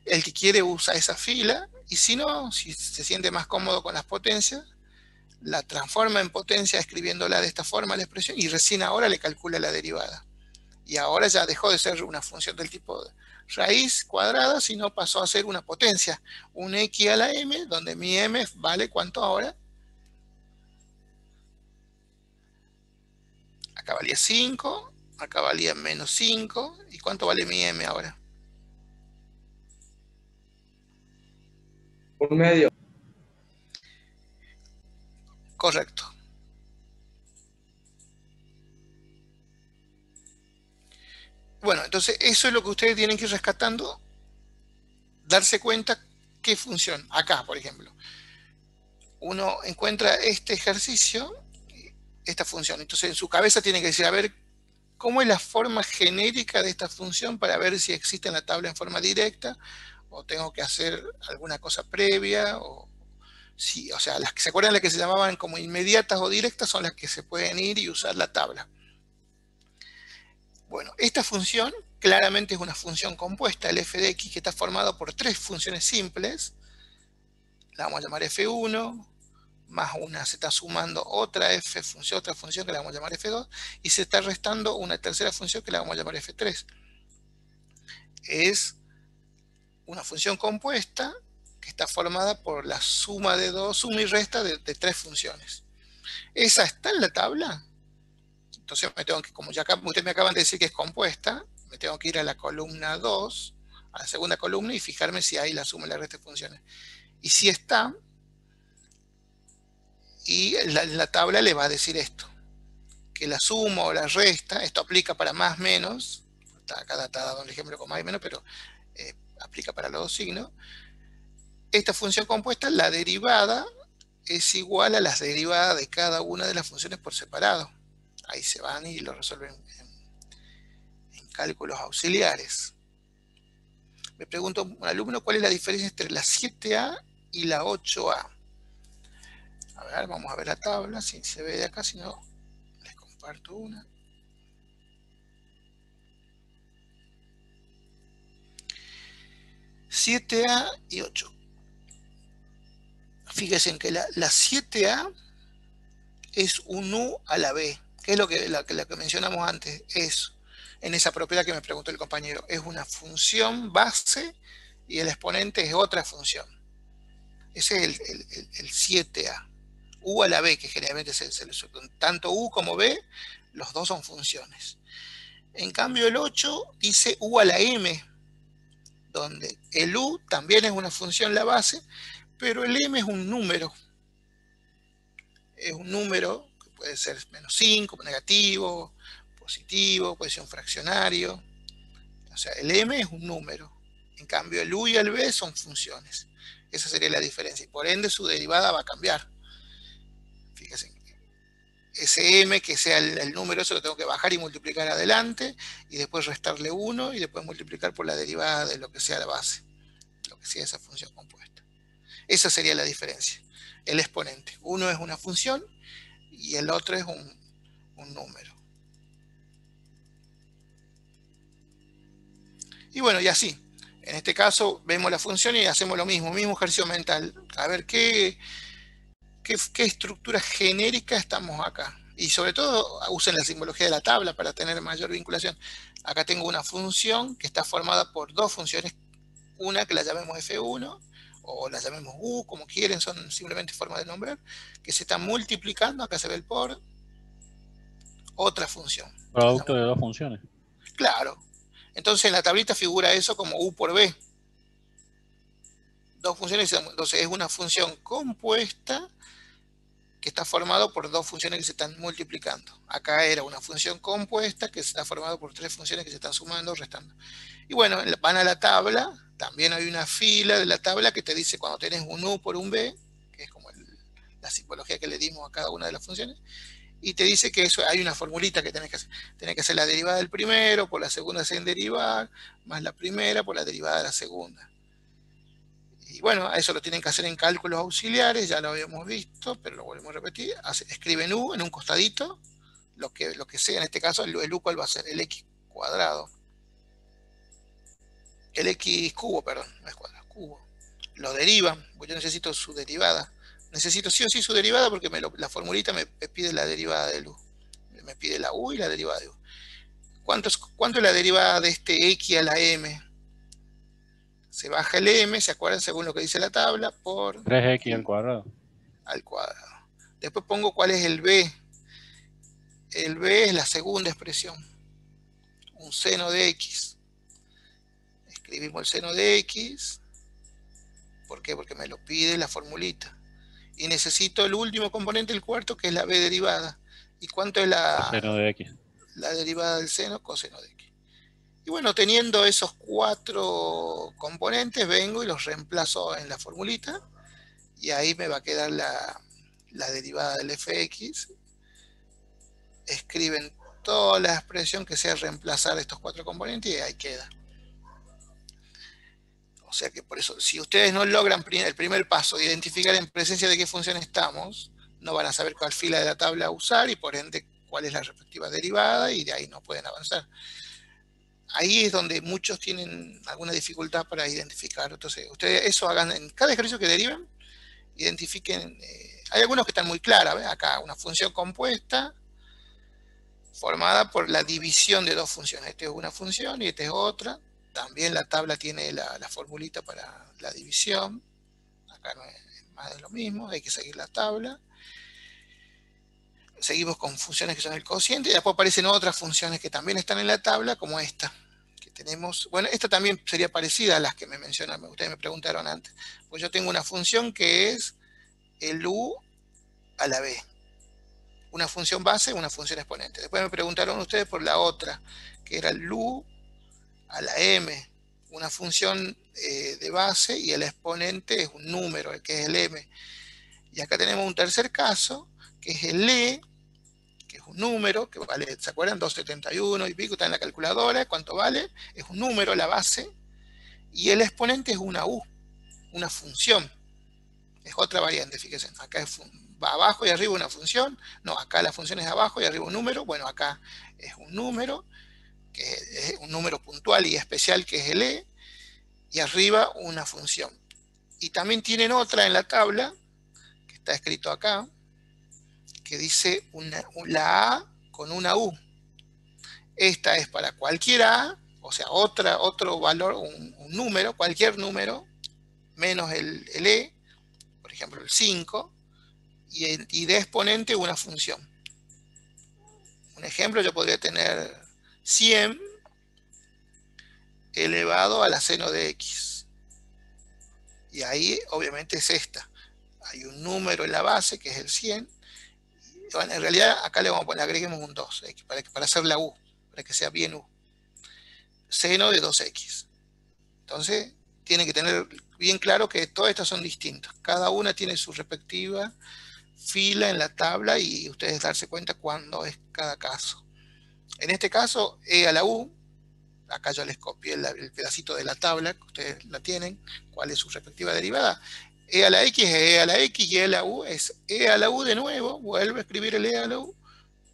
El que quiere usa esa fila, y si no, si se siente más cómodo con las potencias, la transforma en potencia escribiéndola de esta forma la expresión, y recién ahora le calcula la derivada. Y ahora ya dejó de ser una función del tipo de raíz cuadrada, sino pasó a ser una potencia, un x a la m, donde mi m vale ¿cuánto ahora? Acá valía 5, acá valía menos 5, ¿y cuánto vale mi m ahora? Un medio. Correcto. Bueno, entonces eso es lo que ustedes tienen que ir rescatando, darse cuenta qué función. Acá, por ejemplo, uno encuentra este ejercicio, esta función. Entonces en su cabeza tiene que decir, a ver, ¿cómo es la forma genérica de esta función para ver si existe en la tabla en forma directa? ¿O tengo que hacer alguna cosa previa? O sea, las que se acuerdan, las que se llamaban como inmediatas o directas, son las que se pueden ir y usar la tabla. Bueno, esta función claramente es una función compuesta, el f de x, que está formado por 3 funciones simples. La vamos a llamar f1, más una se está sumando otra función que la vamos a llamar f2, y se está restando una tercera función que la vamos a llamar f3. Es una función compuesta que está formada por la suma y resta de 3 funciones. ¿Esa está en la tabla? Entonces me tengo que, como ya ustedes me acaban de decir que es compuesta, me tengo que ir a la columna 2, a la segunda columna, y fijarme si hay la suma y la resta de funciones. Y si está, y la tabla le va a decir esto, que la suma o la resta, esto aplica para más menos, acá está dado un ejemplo con más y menos, pero aplica para los dos signos. Esta función compuesta, la derivada, es igual a las derivadas de cada una de las funciones por separado. Ahí se van y lo resuelven en cálculos auxiliares. Me pregunto un alumno cuál es la diferencia entre la 7a y la 8a. A ver, vamos a ver la tabla, si se ve de acá, si no, les comparto una. (7a) y 8. Fíjense en que la 7a es un u a la b, que es lo que mencionamos antes, es en esa propiedad que me preguntó el compañero, es una función base y el exponente es otra función. Ese es el 7a. U a la b, que generalmente tanto u como b, los dos son funciones. En cambio el 8 dice u a la m, donde el u también es una función la base, pero el m es un número. Es un número que puede ser menos 5, negativo, positivo, puede ser un fraccionario. O sea, el m es un número. En cambio, el u y el b son funciones. Esa sería la diferencia. Y por ende, su derivada va a cambiar. Fíjense. Ese m, que sea el número, eso lo tengo que bajar y multiplicar adelante, y después restarle 1, y después multiplicar por la derivada de lo que sea la base, lo que sea esa función compuesta. Esa sería la diferencia. El exponente. Uno es una función, y el otro es un número. Y bueno, y así. En este caso, vemos la función y hacemos lo mismo ejercicio mental. A ver qué estructura genérica estamos acá. Y sobre todo, usen la simbología de la tabla para tener mayor vinculación. Acá tengo una función que está formada por dos funciones. Una que la llamemos f1, o la llamemos u, como quieren, son simplemente formas de nombrar, que se están multiplicando. Acá se ve el por otra función. Producto de dos funciones. Claro. Entonces en la tablita figura eso como u por b. Dos funciones, entonces es una función compuesta que está formado por dos funciones que se están multiplicando. Acá era una función compuesta que está formada por tres funciones que se están sumando o restando. Y bueno, van a la tabla, también hay una fila de la tabla que te dice cuando tenés un u por un b, que es como la simbología que le dimos a cada una de las funciones, y te dice que eso hay una formulita que tenés que hacer. Tenés que hacer la derivada del primero por la segunda sin derivar, más la primera por la derivada de la segunda. Y bueno, a eso lo tienen que hacer en cálculos auxiliares, ya lo habíamos visto, pero lo volvemos a repetir. Escriben u en un costadito, lo que sea, en este caso el u, ¿cuál va a ser? El x cuadrado. El x cubo, perdón, no es cuadrado, cubo. Lo derivan, porque yo necesito su derivada. Necesito sí o sí su derivada porque la formulita me pide la derivada del u. Me pide la u y la derivada de u. ¿Cuánto es la derivada de este x a la m? Se baja el m, ¿se acuerdan? Según lo que dice la tabla, por 3x al cuadrado. Al cuadrado. Después pongo cuál es el b. El b es la segunda expresión. Un seno de x. Escribimos el seno de x. ¿Por qué? Porque me lo pide la formulita. Y necesito el último componente, el cuarto, que es la b derivada. ¿Y cuánto es Coseno de x. La derivada del seno? Coseno de x. Y bueno, teniendo esos cuatro componentes, vengo y los reemplazo en la formulita. Y ahí me va a quedar la derivada del fx. Escriben toda la expresión que sea reemplazar estos cuatro componentes y ahí queda. O sea que por eso, si ustedes no logran el primer paso de identificar en presencia de qué función estamos, no van a saber cuál fila de la tabla usar y por ende cuál es la respectiva derivada y de ahí no pueden avanzar. Ahí es donde muchos tienen alguna dificultad para identificar. Entonces, ustedes eso hagan en cada ejercicio que deriven, identifiquen. Hay algunos que están muy claras, ¿ves? Acá una función compuesta formada por la división de dos funciones. Esta es una función y esta es otra. También la tabla tiene la formulita para la división. Acá no es más de lo mismo, hay que seguir la tabla. Seguimos con funciones que son el cociente y después aparecen otras funciones que también están en la tabla, como esta. Que tenemos, bueno, esta también sería parecida a las que me mencionaron, ustedes me preguntaron antes. Pues yo tengo una función que es el u a la b. Una función base, una función exponente. Después me preguntaron ustedes por la otra, que era el u a la m. Una función de base y el exponente es un número, el que es el m. Y acá tenemos un tercer caso, que es el e, que es un número, que vale, ¿se acuerdan? 271 y pico, está en la calculadora, ¿cuánto vale? Es un número, la base, y el exponente es una u, una función. Es otra variante, fíjense, acá va abajo y arriba una función, no, acá la función es abajo y arriba un número, bueno, acá es un número, que es un número puntual y especial que es el e, y arriba una función. Y también tienen otra en la tabla, que está escrito acá, que dice la A con una U. Esta es para cualquier A, o sea, otro valor, un número, cualquier número, menos el E, por ejemplo el 5, y de exponente una función. Un ejemplo, yo podría tener 100 elevado a la seno de x. Y ahí obviamente es esta. Hay un número en la base que es el 100. Bueno, en realidad acá le vamos a poner, agreguemos un 2, para hacer la u, para que sea bien u. Seno de 2x. Entonces, tienen que tener bien claro que todas estas son distintas. Cada una tiene su respectiva fila en la tabla y ustedes darse cuenta cuándo es cada caso. En este caso, e a la u, acá yo les copié el pedacito de la tabla, que ustedes la tienen, cuál es su respectiva derivada. E a la x es e a la x y e a la u es e a la u de nuevo, vuelve a escribir el e a la u,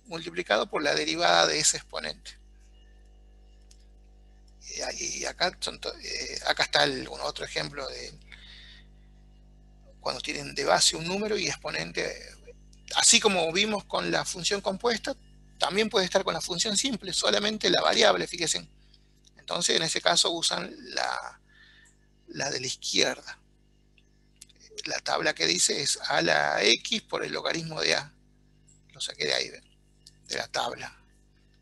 multiplicado por la derivada de ese exponente. Y acá, acá está otro ejemplo de cuando tienen de base un número y exponente. Así como vimos con la función compuesta, también puede estar con la función simple, solamente la variable, fíjense. Entonces, en ese caso usan la de la izquierda. La tabla que dice es a la x por el logaritmo de a. Lo saqué de ahí, ¿ven? De la tabla.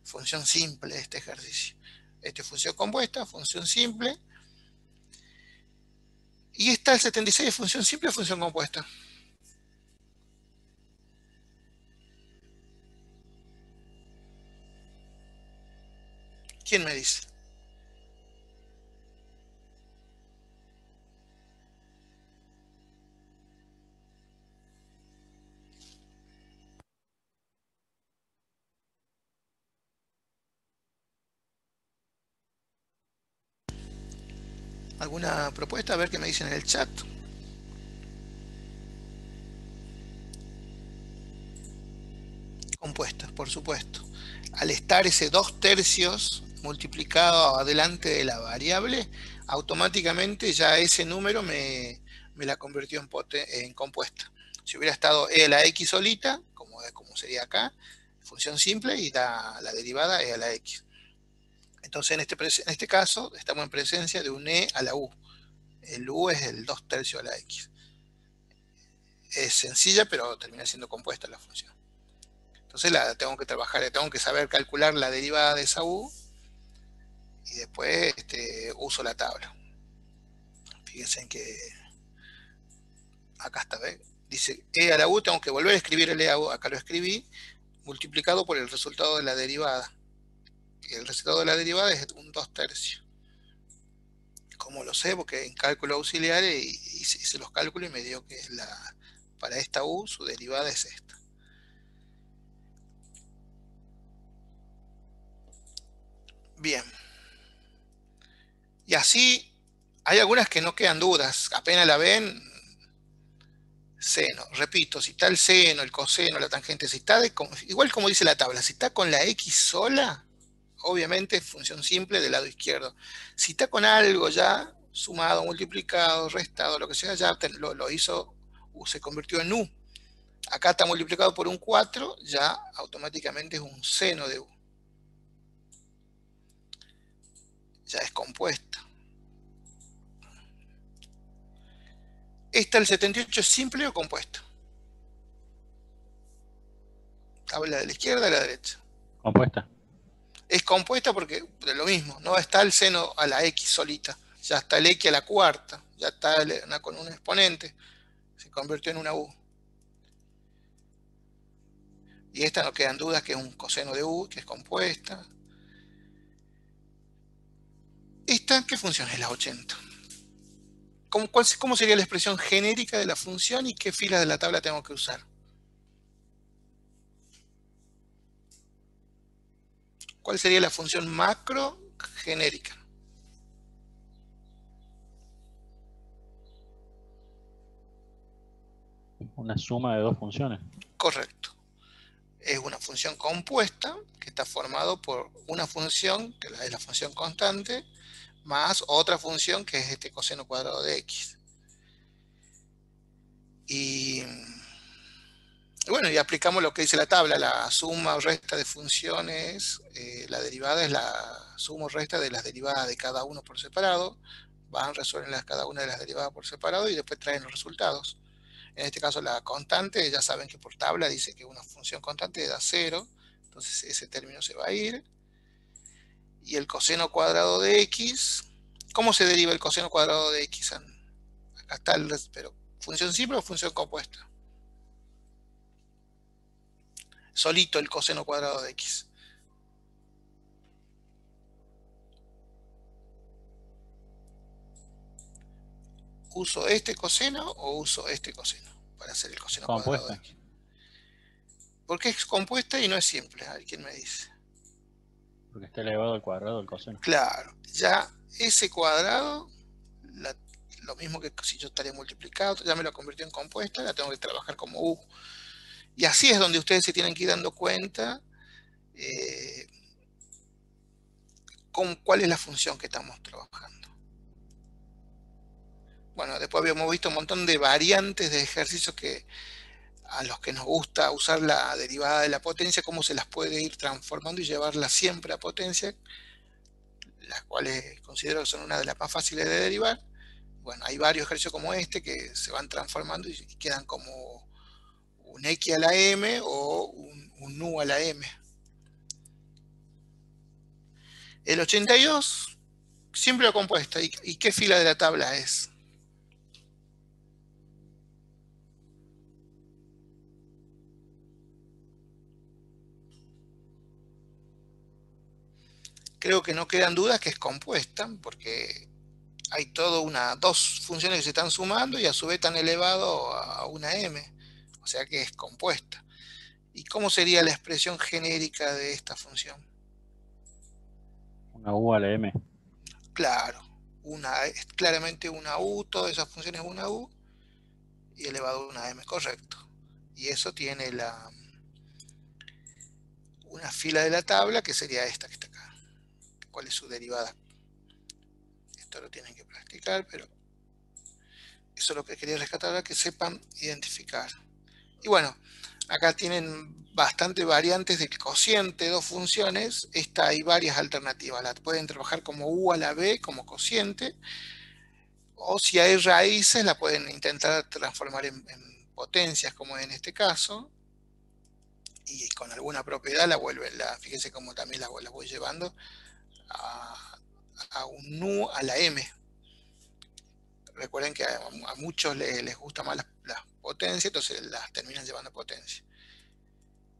Función simple de este ejercicio. Esta es función compuesta, función simple. Y está el 76 de función simple o función compuesta. ¿Quién me dice? ¿Alguna propuesta? A ver qué me dicen en el chat. Compuestas, por supuesto. Al estar ese 2/3 multiplicado adelante de la variable, automáticamente ya ese número me la convirtió en compuesta. Si hubiera estado e a la x solita, como sería acá, función simple, y da la derivada e a la x. Entonces en este caso estamos en presencia de un e a la u. El u es el 2/3 a la x. Es sencilla, pero termina siendo compuesta la función. Entonces la tengo que trabajar, tengo que saber calcular la derivada de esa u y después uso la tabla. Fíjense en que acá está, ¿ves? Dice e a la u, tengo que volver a escribir el e a u, acá lo escribí, multiplicado por el resultado de la derivada. Y el resultado de la derivada es un 2/3. ¿Cómo lo sé? Porque en cálculo auxiliar hice los cálculos y me dio que para esta u su derivada es esta. Bien. Y así hay algunas que no quedan dudas. Apenas la ven, seno. Repito, si está el seno, el coseno, la tangente, si está igual como dice la tabla, si está con la x sola, obviamente es función simple del lado izquierdo. Si está con algo ya, sumado, multiplicado, restado, lo que sea, ya lo hizo, se convirtió en u. Acá está multiplicado por un 4, ya automáticamente es un seno de u. Ya es compuesta. ¿Esta el 78 es simple o compuesta? Tabla de la izquierda a la derecha. Compuesta. Es compuesta porque de lo mismo, no está el seno a la x solita, ya está el x a la cuarta, ya está con un exponente, se convirtió en una u. Y esta no quedan dudas que es un coseno de u, que es compuesta. ¿Esta qué función es la 80? ¿Cómo sería la expresión genérica de la función y qué filas de la tabla tengo que usar? ¿Cuál sería la función macro genérica? Una suma de dos funciones. Correcto. Es una función compuesta que está formado por una función, que es la función constante, más otra función que es este coseno cuadrado de x. Y bueno, y aplicamos lo que dice la tabla, la suma o resta de funciones, la derivada es la suma o resta de las derivadas de cada uno por separado, resuelven cada una de las derivadas por separado y después traen los resultados. En este caso la constante, ya saben que por tabla dice que una función constante da 0, entonces ese término se va a ir. Y el coseno cuadrado de x, ¿cómo se deriva el coseno cuadrado de x? Acá está pero ¿función simple o función compuesta? Solito el coseno cuadrado de x. ¿Uso este coseno o uso este coseno para hacer el coseno cuadrado de x? ¿Por qué es compuesta y no es simple? A ver, ¿quién me dice? Porque está elevado al cuadrado del coseno. Claro, ya ese cuadrado, lo mismo que si yo estaría multiplicado, ya me lo convirtió en compuesta, la tengo que trabajar como u. Y así es donde ustedes se tienen que ir dando cuenta con cuál es la función que estamos trabajando. Bueno, después habíamos visto un montón de variantes de ejercicios que a los que nos gusta usar la derivada de la potencia, cómo se las puede ir transformando y llevarla siempre a potencia, las cuales considero que son una de las más fáciles de derivar. Bueno, hay varios ejercicios como este que se van transformando y quedan como un x a la m o un nu a la m. El 82, simple o compuesta. ¿Y qué fila de la tabla es? Creo que no quedan dudas que es compuesta, porque hay dos funciones que se están sumando y a su vez están elevado a una m, o sea que es compuesta. ¿Y cómo sería la expresión genérica de esta función? Una u a la m. Claro, es claramente una u, todas esas funciones una u y elevado a una m, correcto. Y eso tiene una fila de la tabla que sería esta que está acá. ¿Cuál es su derivada? Esto lo tienen que practicar, pero eso es lo que quería rescatar, que sepan identificar. Y bueno, acá tienen bastante variantes del cociente de dos funciones. Esta hay varias alternativas. La pueden trabajar como u a la b, como cociente. O si hay raíces, la pueden intentar transformar en potencias, como en este caso. Y con alguna propiedad fíjense cómo también la voy llevando a un nu a la m. Recuerden que a muchos les gusta más las potencias, entonces las terminan llevando a potencia.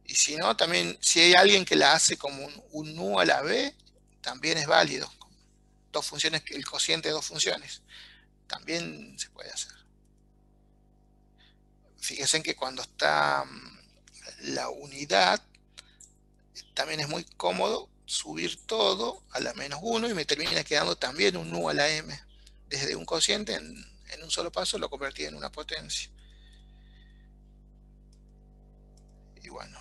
Y si no, también, si hay alguien que la hace como un nu a la b, también es válido. Dos funciones, el cociente de dos funciones. También se puede hacer. Fíjense que cuando está la unidad, también es muy cómodo subir todo a la menos 1 y me termina quedando también un nu a la m. Desde un cociente en un solo paso lo convertí en una potencia. Y bueno,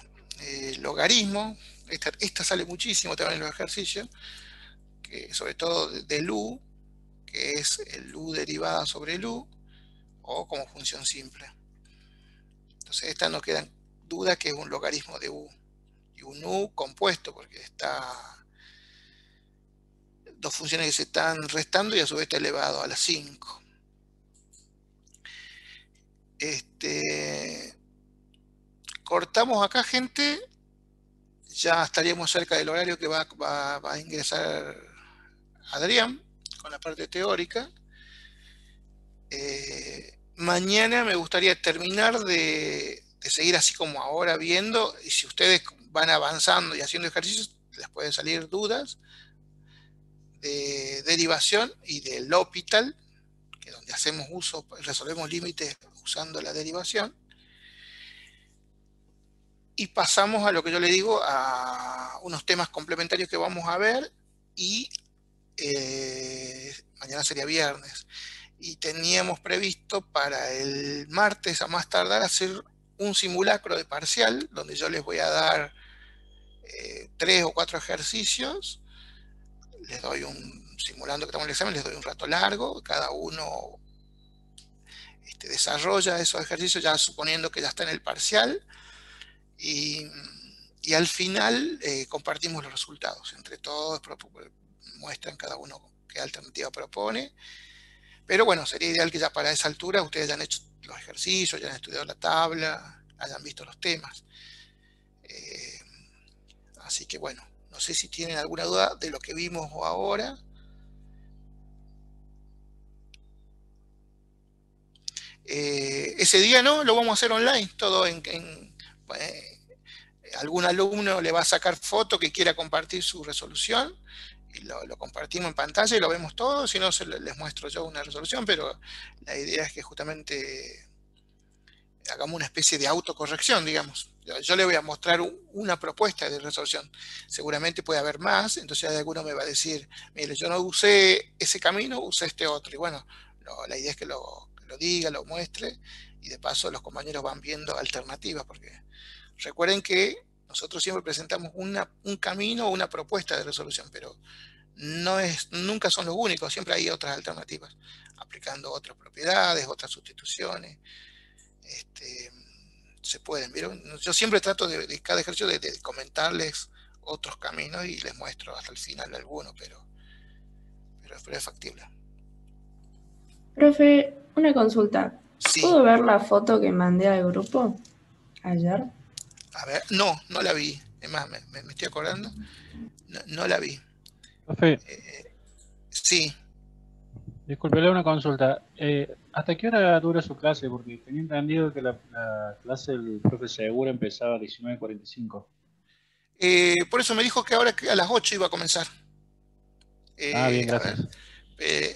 logarismo, esta sale muchísimo también en los ejercicios, que sobre todo del u, que es el u derivada sobre el u, o como función simple. Entonces esta no queda duda que es un logarismo de u. Y un u compuesto, porque está dos funciones que se están restando y a su vez está elevado a la 5. Cortamos acá, gente. Ya estaríamos cerca del horario que va a ingresar Adrián con la parte teórica. Mañana me gustaría terminar de seguir así como ahora viendo, y si ustedes van avanzando y haciendo ejercicios, les pueden salir dudas de derivación y del L'Hopital, que es donde hacemos uso, resolvemos límites usando la derivación. Y pasamos a lo que yo le digo, a unos temas complementarios que vamos a ver, y mañana sería viernes. Y teníamos previsto para el martes a más tardar hacer un simulacro de parcial, donde yo les voy a dar 3 o 4 ejercicios. Les doy simulando que estamos en el examen, les doy un rato largo, cada uno desarrolla esos ejercicios ya suponiendo que ya está en el parcial, y al final compartimos los resultados. Entre todos muestran cada uno qué alternativa propone. Pero bueno, sería ideal que ya para esa altura ustedes hayan hecho los ejercicios, hayan estudiado la tabla, hayan visto los temas. Así que bueno, no sé si tienen alguna duda de lo que vimos ahora. Ese día no, lo vamos a hacer online, todo algún alumno le va a sacar foto que quiera compartir su resolución y lo compartimos en pantalla y lo vemos todos, si no les muestro yo una resolución, pero la idea es que justamente hagamos una especie de autocorrección, digamos. Yo le voy a mostrar una propuesta de resolución. Seguramente puede haber más, entonces alguno me va a decir, mire, yo no usé ese camino, usé este otro. Y bueno, la idea es que lo diga, lo muestre, y de paso los compañeros van viendo alternativas, porque recuerden que nosotros siempre presentamos un camino o una propuesta de resolución, pero nunca son los únicos, siempre hay otras alternativas, aplicando otras propiedades, otras sustituciones. Se pueden, ¿vieron? Yo siempre trato de cada ejercicio de comentarles otros caminos y les muestro hasta el final algunos, pero es factible. Profe, una consulta. Sí. ¿Puedo ver la foto que mandé al grupo ayer? A ver, no la vi. Es más, me estoy acordando. No la vi. Profe. Sí. Disculpe, una consulta. ¿Hasta qué hora dura su clase? Porque tenía entendido que la clase del profe Segura empezaba a 19:45. Por eso me dijo que ahora a las 8 iba a comenzar. Bien, gracias.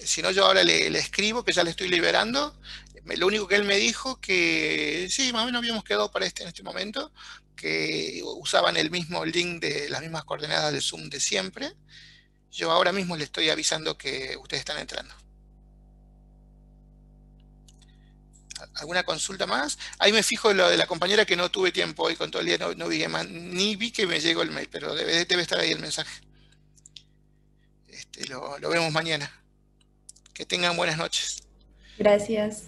Si no, yo ahora le escribo que ya le estoy liberando. Lo único que él me dijo que sí, más o menos habíamos quedado para en este momento, que usaban el mismo link de las mismas coordenadas del Zoom de siempre. Yo ahora mismo le estoy avisando que ustedes están entrando. ¿Alguna consulta más? Ahí me fijo lo de la compañera que no tuve tiempo hoy con todo el día, no vi más, ni vi que me llegó el mail, pero debe estar ahí el mensaje. Lo vemos mañana. Que tengan buenas noches. Gracias.